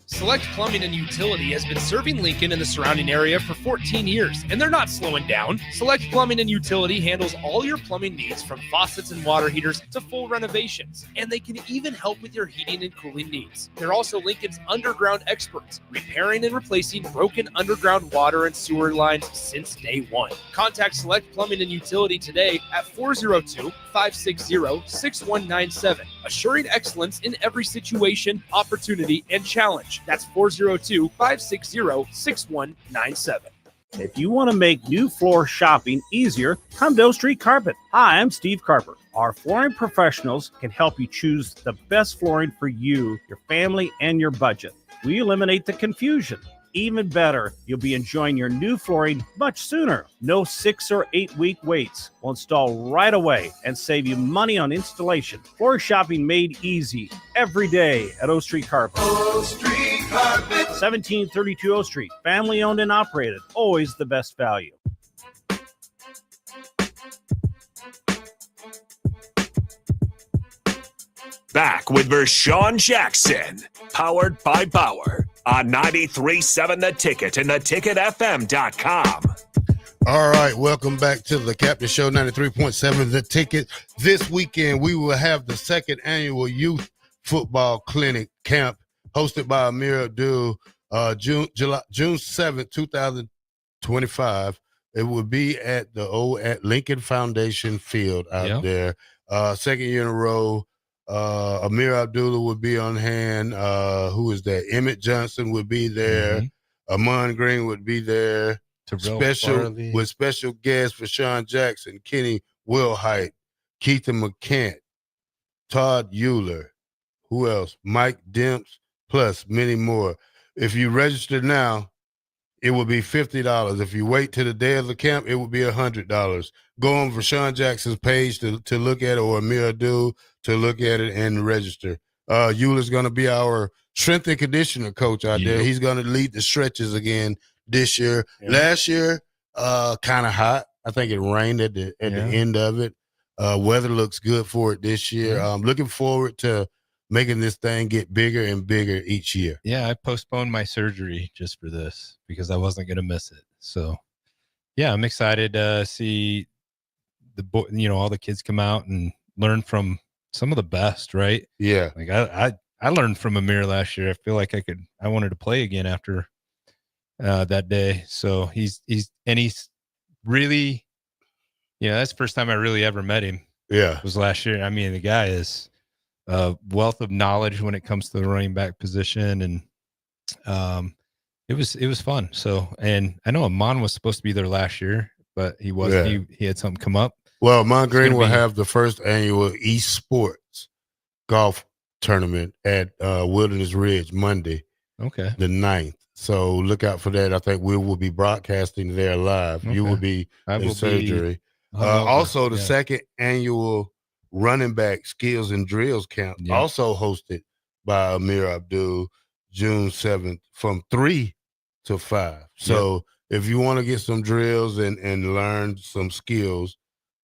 Select Plumbing and Utility has been serving Lincoln and the surrounding area for 14 years, and they're not slowing down. Select Plumbing and Utility handles all your plumbing needs from faucets and water heaters to full renovations, and they can even help with your heating and cooling needs. They're also Lincoln's underground experts, repairing and replacing broken underground water and sewer lines since day one. Contact Select Plumbing and Utility today at 402-560-6197, assuring excellence in every situation, opportunity, and challenge. That's 402-560-6197. If you want to make new floor shopping easier, come to O Street Carpet. Hi, I'm Steve Carper. Our flooring professionals can help you choose the best flooring for you, your family, and your budget. We eliminate the confusion. Even better, you'll be enjoying your new flooring much sooner. No 6 or 8 week waits. We'll install right away and save you money on installation. Floor shopping made easy every day at O Street Carpet. O Street Carpet. 1732 O Street. Family owned and operated. Always the best value. Back with Vershawn Jackson, powered by Bauer on 93.7 The Ticket and theticketfm.com. All right, welcome back to the Captain Show, 93.7 The Ticket. This weekend, we will have the second annual Youth Football Clinic Camp hosted by Amir Abdul, June 7th, 2025. It will be at Lincoln Foundation Field out there. Second year in a row. Amir Abdullah would be on hand. Who is that? Emmett Johnson would be there. Amon Green would be there. With special guests for Vershawn Jackson, Kenny Wilhite, Keitha McCant, Todd Euler. Who else? Mike Demps, plus many more. If you register now, it will be $50. If you wait till the day of the camp, it will be $100. Go on Vershawn Jackson's page to look at it, or Amir Abdul to look at it and register. Euler's going to be our strength and conditioner coach out there. He's going to lead the stretches again this year. Last year, kind of hot. I think it rained at the end of it. Weather looks good for it this year. Looking forward to making this thing get bigger and bigger each year. Yeah, I postponed my surgery just for this because I wasn't going to miss it. So, yeah, I'm excited to see all the kids come out and learn from some of the best, right? Yeah. Like I learned from Amir last year. I feel like I wanted to play again after that day. So he's really, that's the first time I really ever met him. Yeah. Was last year. I mean, the guy is a wealth of knowledge when it comes to the running back position. And it was fun. So, and I know Amon was supposed to be there last year, but he wasn't. Yeah. He had something come up. Well, Amon Green will have the first annual eSports golf tournament at Wilderness Ridge Monday, the 9th. So look out for that. I think we will be broadcasting there live. Okay. You will be in surgery. Also, the second annual running back skills and drills camp, also hosted by Amir Abdul, June 7th from 3 to 5. So if you want to get some drills and learn some skills,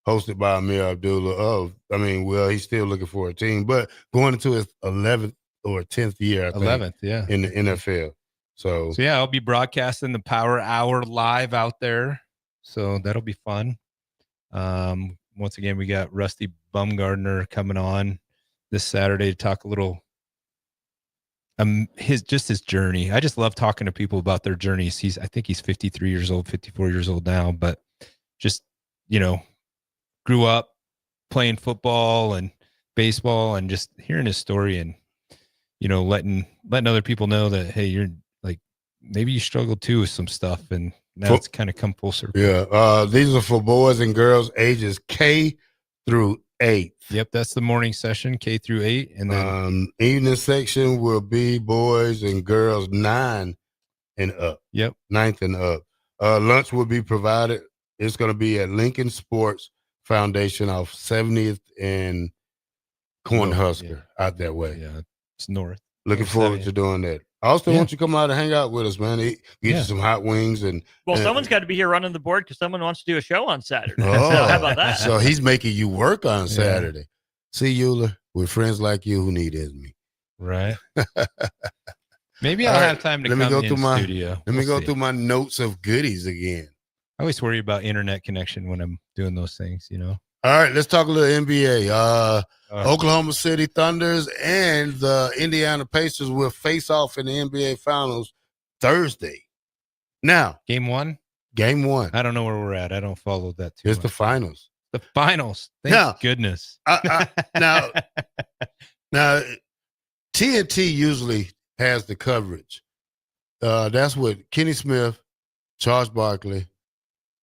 hosted by Amir Abdullah he's still looking for a team, but going into his 11th or 10th year, I think, 11th, in the NFL. So yeah, I'll be broadcasting the Power Hour live out there. So that'll be fun. Once again, we got Rusty Bumgardner coming on this Saturday to talk a little his journey. I just love talking to people about their journeys. I think he's 53 years old, 54 years old now, but just, grew up playing football and baseball, and just hearing his story, and letting other people know that, hey, you're like, maybe you struggled too with some stuff, and now it's kind of come full circle. Yeah, these are for boys and girls ages K through 8. Yep, that's the morning session, K through 8, and then evening section will be boys and girls 9 and up. Yep, 9th and up. Lunch will be provided. It's going to be at Lincoln Sports Foundation off 70th and Cornhusker, out that way. Yeah, it's north. Looking forward to doing that. Austin, why don't you come out and hang out with us, man? Get you some hot wings Well, someone's got to be here running the board because someone wants to do a show on Saturday. Oh, So how about that? So he's making you work on Saturday. See, Euler, with friends like you who need me. Right. Maybe I'll have time to come in studio. Let me go through my notes of goodies again. I always worry about internet connection when I'm doing those things, All right, let's talk a little NBA. Oklahoma City Thunders and the Indiana Pacers will face off in the NBA Finals Thursday. Now, Game 1? Game 1. I don't know where we're at. I don't follow that too It's much. the finals. The finals. Thank goodness. Now, TNT usually has the coverage. That's what Kenny Smith, Charles Barkley,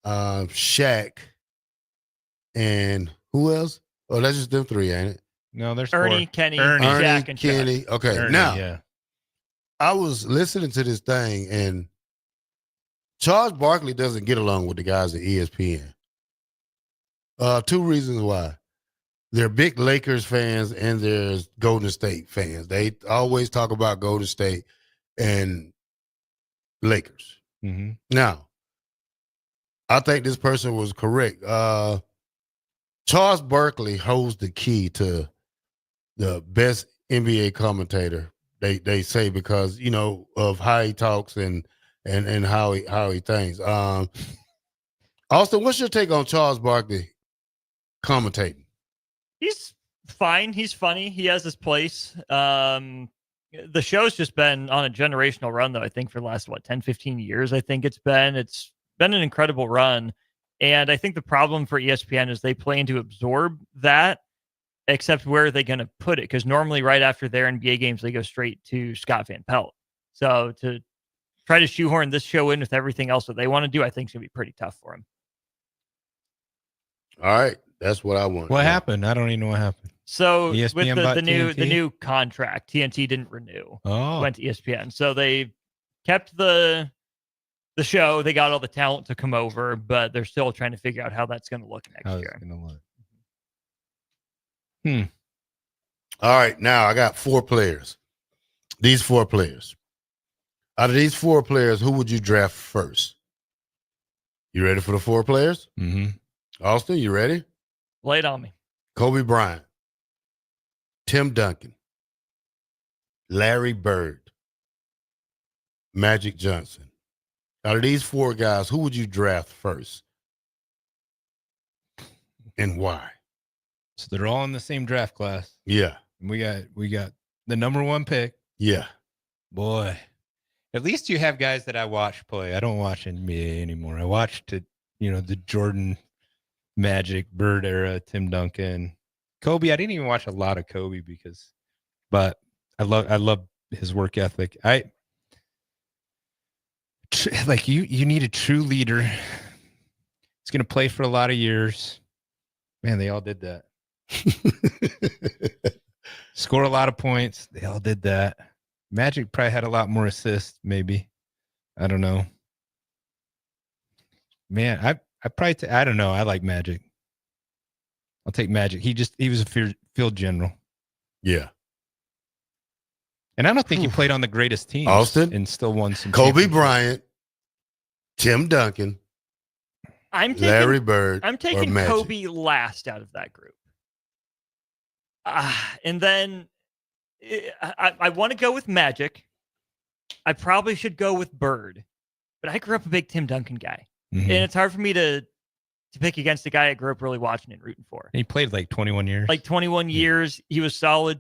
Shaq, and who else? Oh, that's just them 3, ain't it? No, there's Ernie, 4. Kenny, Ernie, Shaq, and Kenny. Shaq. Okay, Ernie, now yeah. I was listening to this thing, and Charles Barkley doesn't get along with the guys at ESPN. 2 reasons why. They're big Lakers fans and there's Golden State fans. They always talk about Golden State and Lakers. Mm-hmm. Now, I think this person was correct. Charles Barkley holds the key to the best NBA commentator. They say because of how he talks and how he thinks. Austin, what's your take on Charles Barkley commentating? He's fine. He's funny. He has his place. The show's just been on a generational run, though, I think, for the last, 10, 15 years, I think it's been. It's been an incredible run. And I think the problem for ESPN is they plan to absorb that, except where are they going to put it? Because normally right after their NBA games, they go straight to Scott Van Pelt. So to try to shoehorn this show in with everything else that they want to do, I think is going to be pretty tough for him. All right. That's what I want. What happened? I don't even know what happened. So ESPN with bought the TNT? new contract, TNT didn't renew. Oh. Went to ESPN. So they kept the show. They got all the talent to come over, but they're still trying to figure out how that's going to look next year. All right. Now I got 4 players. These 4 players. Out of these 4 players, who would you draft first? You ready for the 4 players? Mm-hmm. Austin, you ready? Lay it on me. Kobe Bryant, Tim Duncan, Larry Bird, Magic Johnson. Out of these 4 guys, who would you draft first? And why? So they're all in the same draft class. Yeah. And we got the number 1 pick. Yeah. Boy. At least you have guys that I watch play. I don't watch NBA anymore. I watched it, the Jordan, Magic, Bird era, Tim Duncan, Kobe. I didn't even watch a lot of Kobe but I love his work ethic. You need a true leader. He's going to play for a lot of years. Man, they all did that. Score a lot of points. They all did that. Magic probably had a lot more assists, maybe. I don't know. Man, I probably I don't know. I like Magic. I'll take Magic. He was a field general. Yeah. And I don't think he played on the greatest teams. Austin and still won some. Kobe Bryant, Tim Duncan, Larry Bird. I'm taking Kobe last out of that group. And then I want to go with Magic. I probably should go with Bird, but I grew up a big Tim Duncan guy, Mhm. and it's hard for me to pick against a guy I grew up really watching and rooting for. He played like 21 years. Like 21 years, he was solid,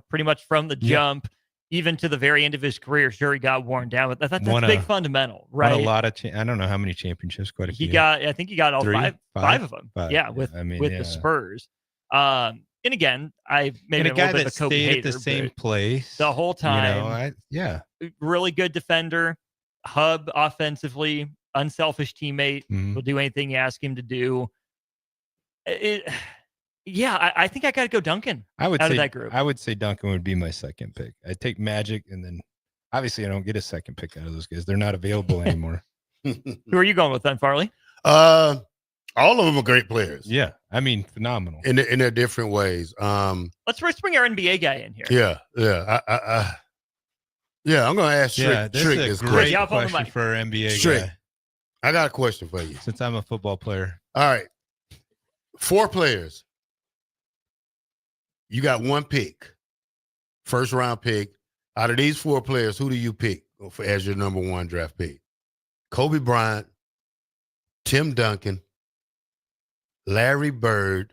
pretty much from the jump, even to the very end of his career. Sure, he got worn down, but that's a big fundamental, right? Won a lot of. I don't know how many championships. Quite a few. I think he got all Three? five of them. Five. Yeah, with the Spurs. And again, I maybe and a guy little bit that of a Kobe stayed hater, at the same but place the whole time. Really good defender, hub offensively, unselfish teammate. Mhm. Will do anything you ask him to do. I think I got to go Duncan. I would out say of that group. I would say Duncan would be my second pick. I'd take Magic, and then obviously I don't get a second pick out of those guys. They're not available anymore. Who are you going with then, Farley? All of them are great players. Yeah, I mean phenomenal in their different ways. Let's bring our NBA guy in here. Yeah. I'm gonna ask Trick. This Trick is this a great question. question for our NBA Trick, guy. I got a question for you. Since I'm a football player. All right, 4 players. You got 1 pick, first round pick. Out of these 4 players, who do you pick as your number 1 draft pick? Kobe Bryant, Tim Duncan, Larry Bird,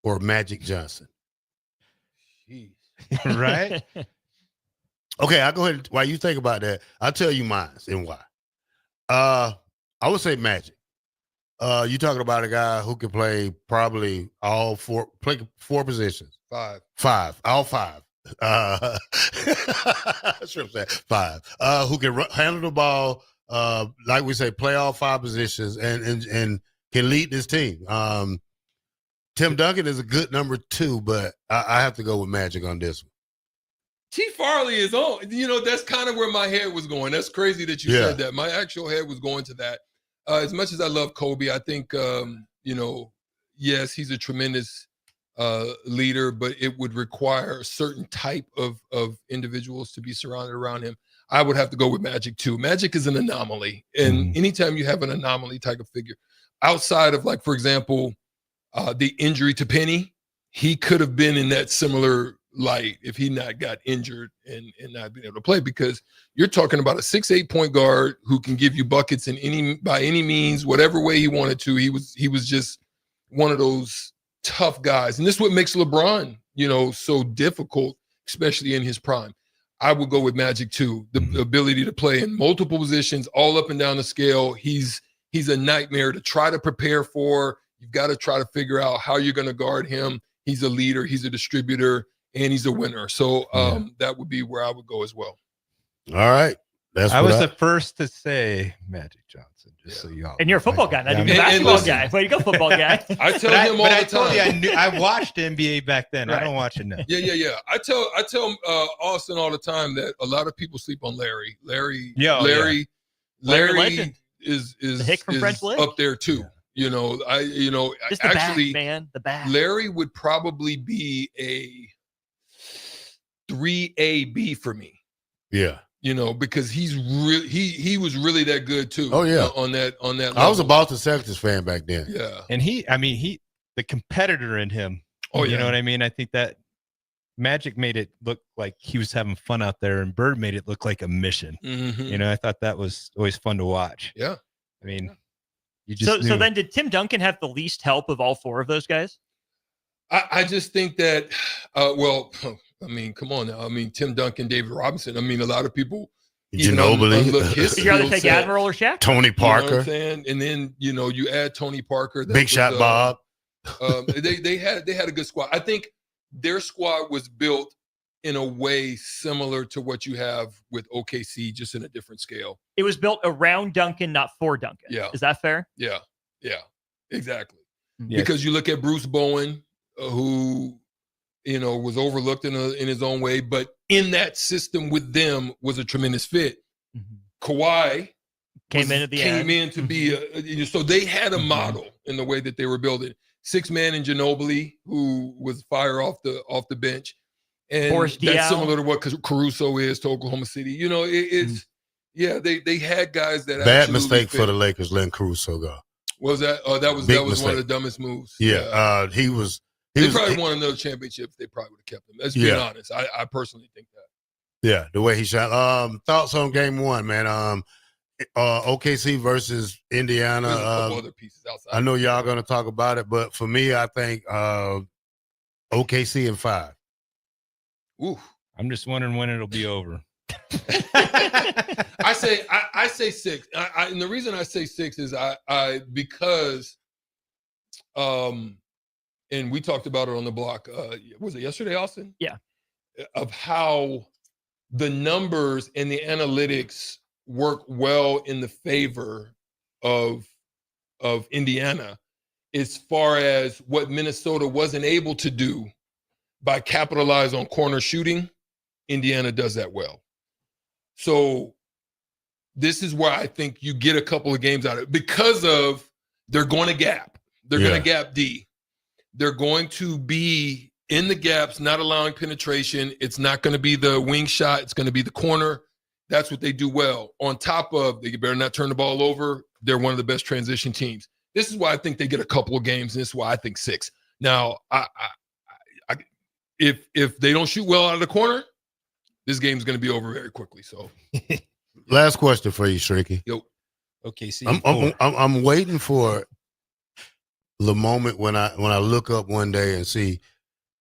or Magic Johnson? Right? Okay, I'll go ahead. While you think about that, I'll tell you mine and why. I would say Magic. You're talking about a guy who can play probably play 4 positions. 5. All 5. Sure, 5. Who can handle the ball, like we say, play all 5 positions and can lead this team. Tim Duncan is a good number 2, but I have to go with Magic on this one. T. Farley is on. That's kind of where my head was going. That's crazy that you said that. My actual head was going to that. As much as I love Kobe, I think, yes, he's a tremendous leader, but it would require a certain type of individuals to be surrounded around him. I would have to go with Magic too. Magic is an anomaly. And anytime you have an anomaly type of figure, outside of, like, for example, the injury to Penny, he could have been in that similar light if he not got injured and not being able to play, because you're talking about a 6'8" point guard who can give you buckets by any means, whatever way he wanted to. He was just one of those tough guys. And this is what makes LeBron, so difficult, especially in his prime. I would go with Magic too. The ability to play in multiple positions, all up and down the scale. He's a nightmare to try to prepare for. You've got to try to figure out how you're going to guard him. He's a leader, he's a distributor, and he's a winner. So that would be where I would go as well. All right. I was the first to say Magic Johnson, just so y'all. And you're a football guy, not even a basketball guy. Way to go, football guy. I tell him all the time. I watched NBA back then. Right. I don't watch it now. Yeah. I tell Austin all the time that a lot of people sleep on Larry. Larry is the Hick from French Lick up there too. Yeah. Just the actually, back, man. The back. Larry would probably be a 3AB for me. Yeah. Because he's really he was really that good too. Oh yeah, on that level. I was a Boston Celtics fan back then. Yeah, and he the competitor in him. Oh yeah, you know what I mean. I think that Magic made it look like he was having fun out there, and Bird made it look like a mission. Mm-hmm. I thought that was always fun to watch. Yeah, I mean, you just so then did Tim Duncan have the least help of all 4 of those guys? I just think that. Well. I mean, come on now. I mean, Tim Duncan, David Robinson. I mean, a lot of people. Ginobili. Would you rather take Admiral or Shaq? Tony Parker. You know what I'm saying? And then you add Tony Parker. Big Shot Bob. They had a good squad. I think their squad was built in a way similar to what you have with OKC, just in a different scale. It was built around Duncan, not for Duncan. Yeah. Is that fair? Yeah, exactly. Yes. Because you look at Bruce Bowen, who was overlooked in his own way, but in that system with them was a tremendous fit. Mm-hmm. Kawhi came in to be so they had a model in the way that they were building. 6-man in Ginobili, who was fire off the bench, and Boris that's Diaw. similar to what Caruso is to Oklahoma City. It's they had guys that bad mistake for the Lakers letting Caruso go. Was that? That was one of the dumbest moves. Yeah, he was. They probably won another championship. They probably would have kept him. Let's be honest. I personally think that. Yeah, the way he shot. Thoughts on game one, man. OKC versus Indiana. There's a couple other pieces outside. I know y'all gonna talk about it, but for me, I think OKC in 5. Ooh. I'm just wondering when it'll be over. I say 6. And the reason I say 6 is because and we talked about it on the block. Was it yesterday, Austin? Yeah. Of how the numbers and the analytics work well in the favor of Indiana as far as what Minnesota wasn't able to do by capitalize on corner shooting. Indiana does that well. So this is where I think you get a couple of games out of it because of they're going to gap. They're going to gap D. They're going to be in the gaps, not allowing penetration. It's not going to be the wing shot. It's going to be the corner. That's what they do well. On top of, they better not turn the ball over. They're one of the best transition teams. This is why I think they get a couple of games, and this is why I think 6. Now, if they don't shoot well out of the corner, this game's going to be over very quickly. So, last question for you, Shrinky. Yo, okay. See, I'm waiting for the moment when I look up one day and see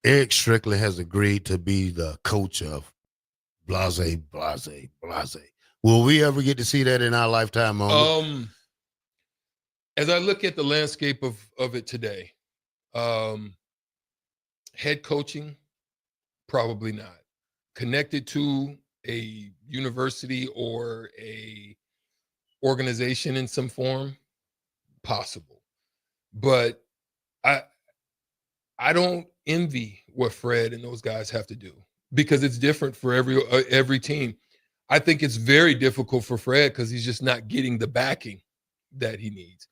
Eric Strickland has agreed to be the coach of blase. Will we ever get to see that in our lifetime? As I look at the landscape of it today, head coaching, probably not. Connected to a university or a organization in some form, possible. But I don't envy what Fred and those guys have to do because it's different for every team. I think it's very difficult for Fred because he's just not getting the backing that he needs.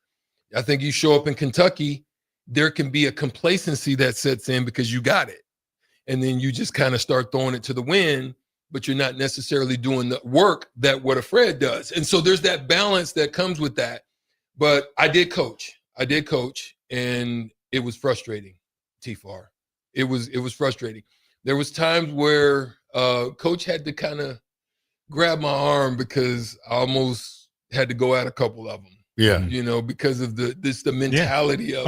I think you show up in Kentucky, there can be a complacency that sets in because you got it. And then you just kind of start throwing it to the wind, but you're not necessarily doing the work that what a Fred does. And so there's that balance that comes with that. But I did coach, and it was frustrating, T-Far. It was frustrating. There was times where coach had to kind of grab my arm because I almost had to go at a couple of them. Yeah. Because of the mentality of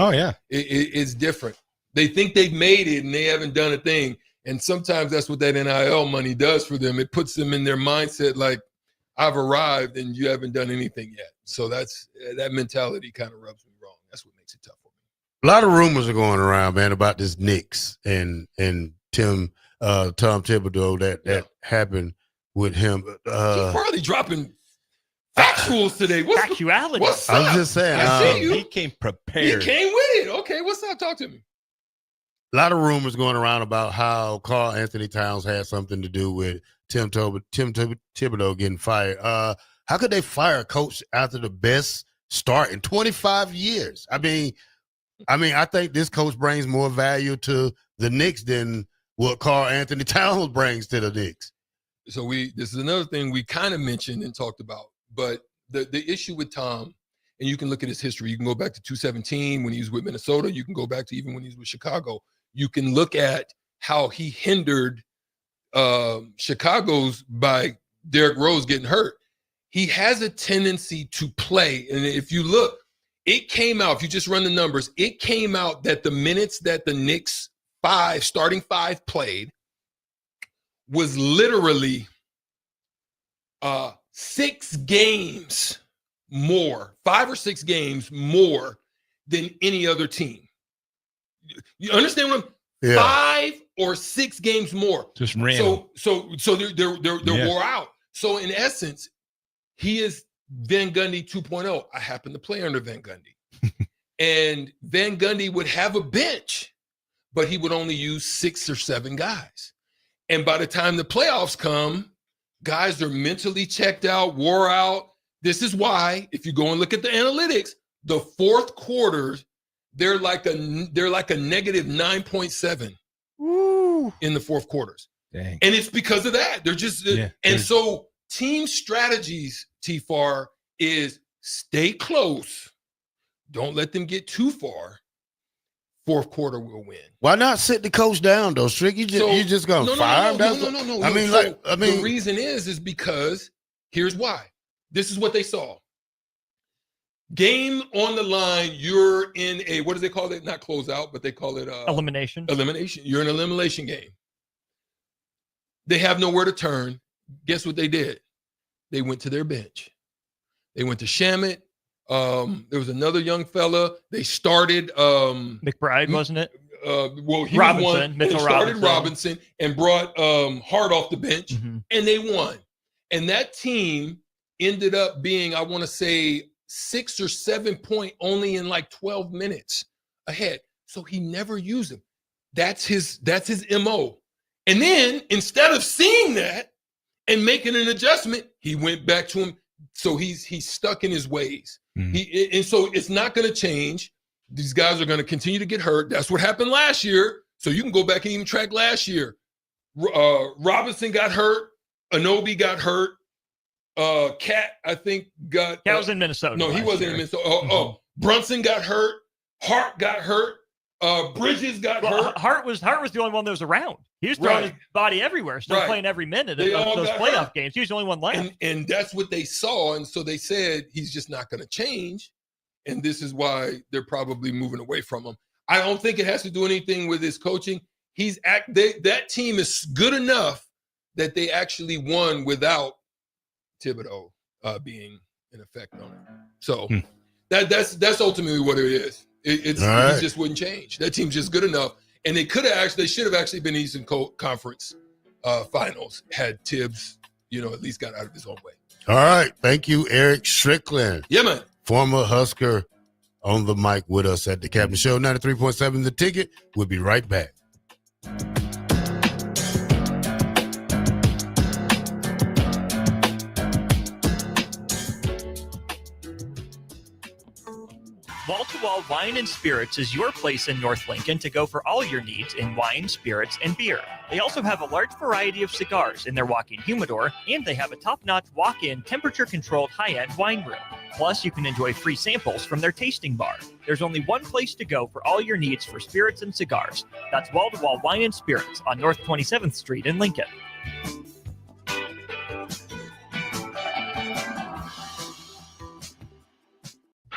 it's different. They think they've made it and they haven't done a thing. And sometimes that's what that NIL money does for them. It puts them in their mindset like, I've arrived and you haven't done anything yet. So that mentality kind of rubs me wrong. That's what makes it tough for me. A lot of rumors are going around, man, about this Knicks and Tom Thibodeau that happened with him. He's probably dropping factuals today. Factuality. What's up? I was just saying. I see you. He came prepared. He came with it. Okay, what's up? Talk to me. A lot of rumors going around about how Karl Anthony Towns had something to do with Tim Thibodeau getting fired. How could they fire a coach after the best start in 25 years? I mean, I think this coach brings more value to the Knicks than what Karl Anthony Towns brings to the Knicks. So this is another thing we kind of mentioned and talked about, but the issue with Tom, and you can look at his history. You can go back to 2017 when he was with Minnesota. You can go back to even when he was with Chicago. You can look at how he hindered Chicago's by Derrick Rose getting hurt. He has a tendency to play. And if you look, it came out, if you just run the numbers, it came out that the minutes that the Knicks starting five played was literally 6 games more, 5 or 6 games more than any other team. You understand what I'm 5 or 6 games more. Just random. So they're wore out. So in essence, he is Van Gundy 2.0. I happen to play under Van Gundy. And Van Gundy would have a bench, but he would only use 6 or 7 guys. And by the time the playoffs come, guys are mentally checked out, wore out. This is why, if you go and look at the analytics, the fourth quarters, they're like a negative 9.7 in the fourth quarters. Dang. And it's because of that. They're just so team strategies, T-Far, is stay close. Don't let them get too far. fourth quarter we'll win. Why not sit the coach down though, Strick? You just gonna fire him? No. The reason is because here's why. This is what they saw. Game on the line. You're in a, what do they call it? Not closeout, but they call it elimination. Elimination. You're in an elimination game. They have nowhere to turn. Guess what they did? They went to their bench. They went to Shamet. There was another young fella. They started McBride, wasn't it? He Robinson, was one. Mitchell They started Robinson. Robinson and brought Hart off the bench, and they won. And that team ended up being, I want to say, 6 or 7 point only in like 12 minutes ahead. So he never used them. That's his MO. And then instead of seeing that and making an adjustment, he went back to him. So he's stuck in his ways. And so it's not going to change. These guys are going to continue to get hurt. That's what happened last year. So you can go back and even track last year. Robinson got hurt. Anobi got hurt. Cat, I think, got. Cat was in Minnesota. No, he wasn't in Minnesota. Brunson got hurt. Hart got hurt. Bridges got hurt. Hart was the only one that was around. He was throwing his body everywhere, still playing every minute of those playoff games. He was the only one left. And that's what they saw. And so they said he's just not going to change. And this is why they're probably moving away from him. I don't think it has to do anything with his coaching. That team is good enough that they actually won without Thibodeau being in effect on it. So that's ultimately what it is. He just wouldn't change. That team's just good enough. And they should have actually been Eastern Conference Finals had Tibbs, at least got out of his own way. All right. Thank you, Eric Strickland. Yeah, man. Former Husker on the mic with us at the Captain Show, 93.7 The Ticket. We'll be right back. Wall-to-Wall Wine and Spirits is your place in North Lincoln to go for all your needs in wine, spirits, and beer. They also have a large variety of cigars in their walk-in humidor, and they have a top-notch walk-in temperature-controlled high-end wine room. Plus, you can enjoy free samples from their tasting bar. There's only one place to go for all your needs for spirits and cigars. That's Wall-to-Wall Wine and Spirits on North 27th Street in Lincoln.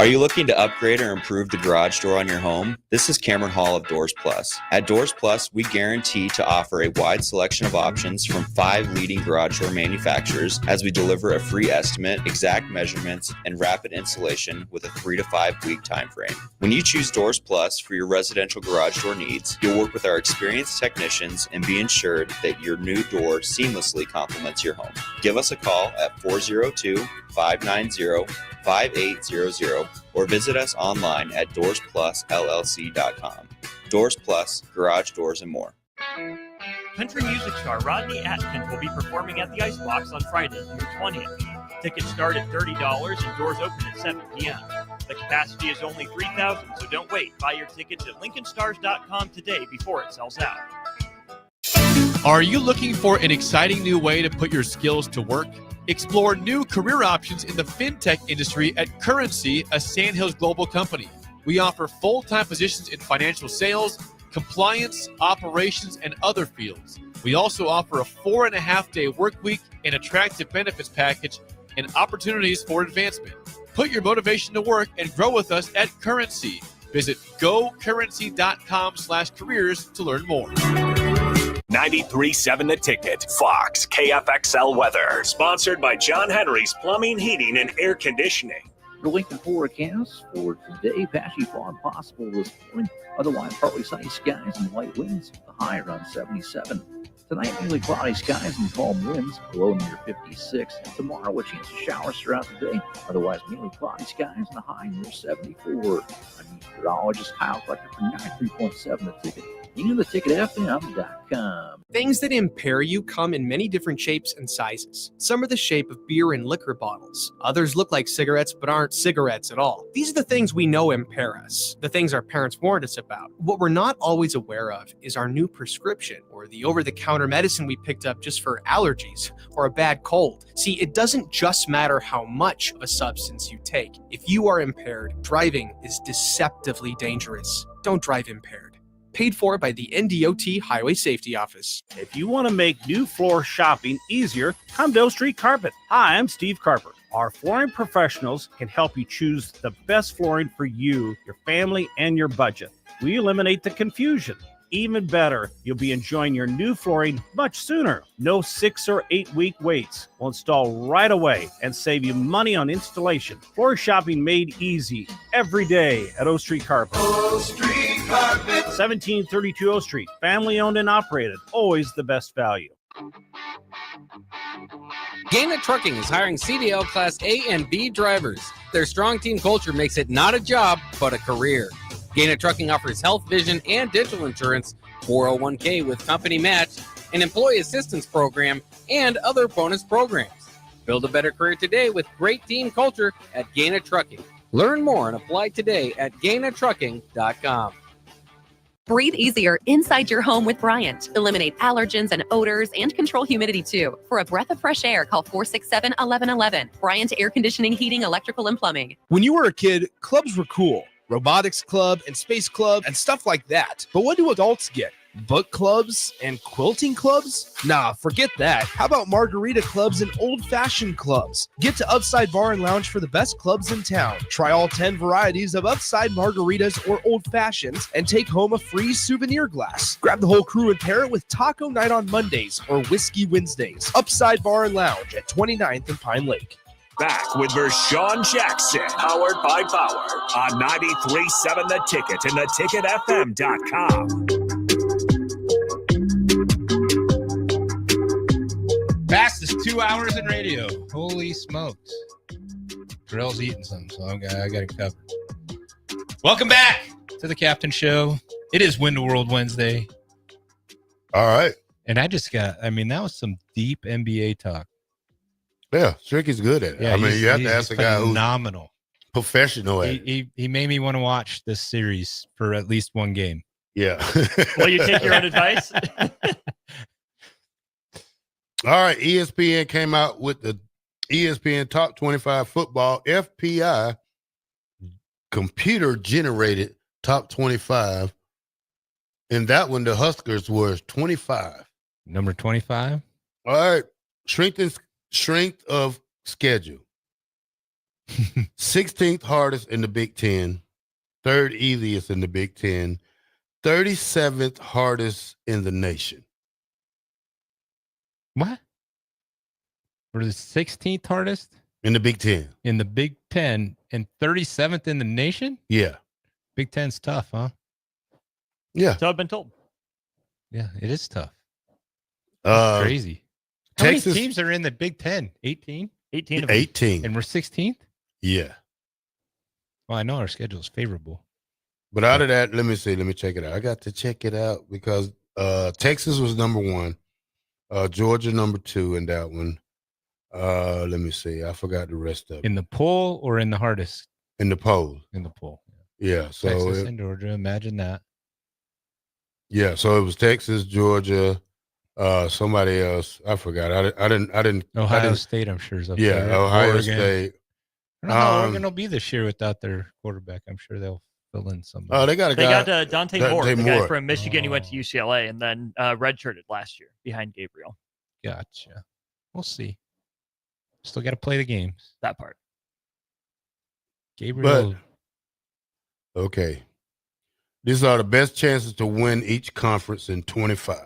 Are you looking to upgrade or improve the garage door on your home? This is Cameron Hall of Doors Plus. At Doors Plus, we guarantee to offer a wide selection of options from 5 leading garage door manufacturers as we deliver a free estimate, exact measurements, and rapid installation with a 3 to 5 week time frame. When you choose Doors Plus for your residential garage door needs, you'll work with our experienced technicians and be ensured that your new door seamlessly complements your home. Give us a call at 402-590-5800 or visit us online at DoorsPlusLLC.com. Doors Plus, garage doors, and more. Country music star Rodney Atkins will be performing at the Icebox on Friday, June 20th. Tickets start at $30 and doors open at 7 p.m. The capacity is only 3,000, so don't wait. Buy your tickets at LincolnStars.com today before it sells out. Are you looking for an exciting new way to put your skills to work? Explore new career options in the fintech industry at Currency, a Sandhills Global company. We offer full-time positions in financial sales, compliance, operations, and other fields. We also offer a 4.5-day work week, an attractive benefits package, and opportunities for advancement. Put your motivation to work and grow with us at Currency. Visit gocurrency.com/careers to learn more. 93.7 The Ticket, Fox, KFXL weather. Sponsored by John Henry's Plumbing, Heating, and Air Conditioning. The Lincoln forecast for today, patchy fog possible this morning. Otherwise, partly sunny skies and light winds. The high around 77. Tonight, mainly cloudy skies and calm winds. Low near 56. And tomorrow, a chance of showers throughout the day. Otherwise, mainly cloudy skies and the high near 74. I'm meteorologist Kyle Fletcher for 93.7 The Ticket. And theticketfm.com. Things that impair you come in many different shapes and sizes. Some are the shape of beer and liquor bottles. Others look like cigarettes but aren't cigarettes at all. These are the things we know impair us, the things our parents warned us about. What we're not always aware of is our new prescription or the over-the-counter medicine we picked up just for allergies or a bad cold. See, it doesn't just matter how much of a substance you take. If you are impaired, driving is deceptively dangerous. don't drive impaired. Paid for by the NDOT Highway Safety Office. If you want to make new floor shopping easier, come to O Street Carpet. Hi, I'm Steve Carper. Our flooring professionals can help you choose the best flooring for you, your family, and your budget. We eliminate the confusion. Even better, you'll be enjoying your new flooring much sooner. No 6 or 8 week waits. We'll install right away and save you money on installation. Floor shopping made easy every day at O Street Carpet. O Street Carpet. 1732 O Street. Family owned and operated. Always the best value. Gaina Trucking is hiring CDL Class A and B drivers. Their strong team culture makes it not a job, but a career. Gaina Trucking offers health, vision, and dental insurance, 401k with company match, an employee assistance program, and other bonus programs. Build a better career today with great team culture at Gaina Trucking. Learn more and apply today at GainaTrucking.com. Breathe easier inside your home with Bryant. Eliminate allergens and odors and control humidity too. For a breath of fresh air, call 467-1111. Bryant Air Conditioning, Heating, Electrical, and Plumbing. When you were a kid, clubs were cool. Robotics club and space club and stuff like that. But what do adults get? Book clubs and quilting clubs? Nah, forget that. How about margarita clubs and old-fashioned clubs? Get to Upside Bar and Lounge for the best clubs in town. Try all 10 varieties of Upside margaritas or old fashions and take home a free souvenir glass. Grab the whole crew and pair it with taco night on Mondays or whiskey Wednesdays. Upside Bar and Lounge at 29th and Pine Lake. Back with Vershawn Jackson, powered by Bauer on 93.7 The Ticket and theticketfm.com. Fastest 2 hours in radio. Holy smokes. Terrell's eating something, so I got it covered. Welcome back to the Captain Show. It is Win the World Wednesday. All right. And that was some deep NBA talk. Yeah, Stricky's good at it. Yeah, you have to ask a guy who's phenomenal, professional at it. He made me want to watch this series for at least one game. Yeah. Will you take your own advice? All right, ESPN came out with the ESPN Top 25 Football FPI computer-generated Top 25. In that one, the Huskers were 25. Number 25? All right, strength of schedule. 16th hardest in the Big Ten, 3rd easiest in the Big Ten, 37th hardest in the nation. What? We're the 16th hardest? In the Big Ten. In the Big Ten and 37th in the nation? Yeah. Big Ten's tough, huh? Yeah. So I've been told. Yeah, it is tough. Crazy. How Texas, many teams are in the Big Ten? 18? 18 of 18. And we're 16th? Yeah. Well, I know our schedule is favorable. But out of that, let me check it out. I got to check it out because Texas was number 1. Georgia number 2 in that one. Let me see. I forgot the rest of it. In the poll or in the hardest? In the poll. In the poll. Yeah. So Texas and Georgia. Imagine that. Yeah. So it was Texas, Georgia, somebody else. I forgot. I didn't. Ohio State, I'm sure is up Yeah, there. Ohio Oregon. State. I don't know how Oregon will be this year without their quarterback. I'm sure they'll fill in some. Oh, they got a guy. They got Dante Moore, the guy from Michigan. He went to UCLA and then redshirted last year behind Gabriel. Gotcha. We'll see. Still got to play the games. That part. Gabriel. But, okay. These are the best chances to win each conference in 25.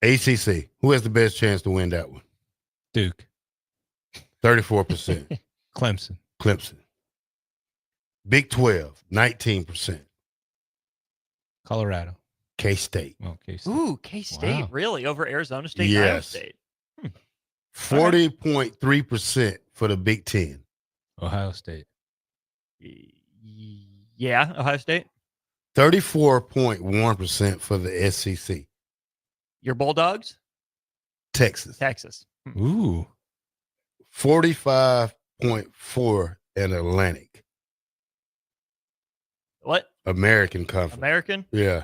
ACC. Who has the best chance to win that one? Duke. 34%. Clemson. Big 12, 19%. Colorado. K-State. Oh, K-State. Ooh, K-State, Wow. really? Over Arizona State and Iowa Yes. State? 40.3% for the Big Ten. Ohio State. Yeah, Ohio State. 34.1% for the SEC. Your Bulldogs? Texas. Ooh. 45.4 in Atlantic. What? American Conference. American? Yeah.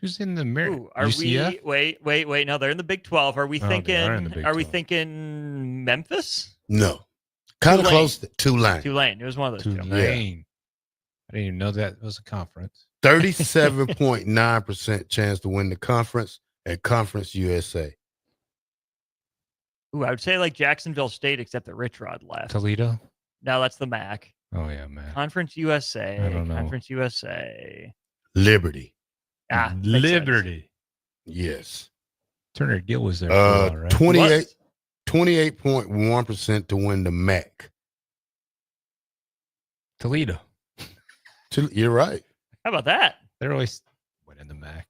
Who's in the American? Are UCF? we? Wait. No, they're in the Big 12. Are we Oh, they are in the thinking? Big Are we 12. thinking Memphis? No. Kind of Tulane. close to Tulane. Tulane. It was one of those two. Tulane. I didn't even know that was a conference. 37.9% chance to win the conference at Conference USA. Ooh, I would say like Jacksonville State, except that Rich Rod left. Toledo? No, that's the MAC. Oh, yeah, man. Conference USA. I don't know. Conference USA. Liberty. Ah, makes Liberty. Yes. Turner Gill was there for a while, right? 28.1% to win the MAC. Toledo. You're right. How about that? They're always winning the MAC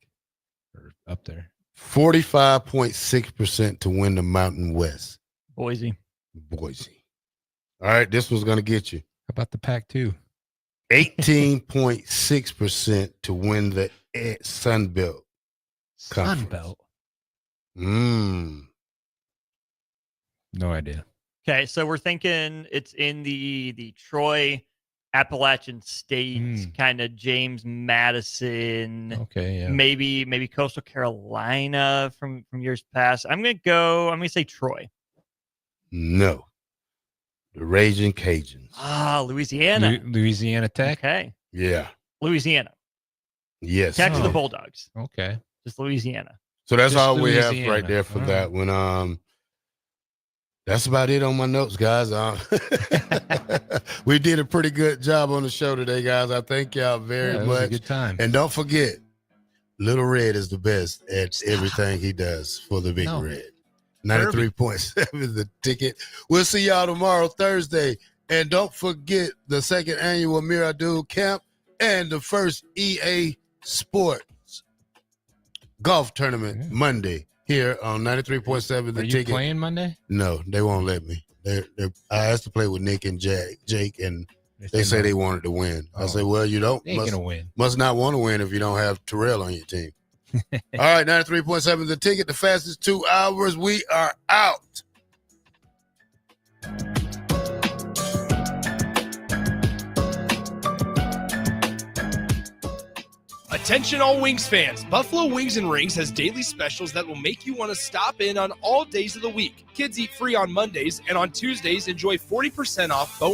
or up there. 45.6% to win the Mountain West. Boise. Boise. All right, this one's going to get you. How about the Pac-2? 18.6% to win the Sun Belt. Sun Belt? No idea. Okay, so we're thinking it's in the Troy Appalachian State, kind of James Madison. Okay, yeah. Maybe Coastal Carolina from years past. I'm gonna say Troy. No. The Raging Cajuns. Ah, Louisiana. Louisiana Tech? Okay. Yeah. Louisiana. Yes. Catch the Bulldogs. Okay. Just Louisiana. So that's Just all we have Louisiana. right there for All that one. That's about it on my notes, guys. We did a pretty good job on the show today, guys. I thank y'all very it much. was a good time. And don't forget, Little Red is the best at everything he does for the Big Red. 93.7 the ticket. We'll see y'all tomorrow, Thursday. And don't forget the second annual Amir Abdul Camp and the first EA Sports Golf Tournament Monday here on 93.7 the Are you ticket. playing Monday? No, they won't let me. I asked to play with Nick and Jake, and they say they wanted to win. I say, well, you don't. They ain't gonna win. Must not want to win if you don't have Terrell on your team. All right, 93.7 the ticket, the fastest 2 hours. We are out. Attention all Wings fans. Buffalo Wings and Rings has daily specials that will make you want to stop in on all days of the week. Kids eat free on Mondays, and on Tuesdays enjoy 40% off bone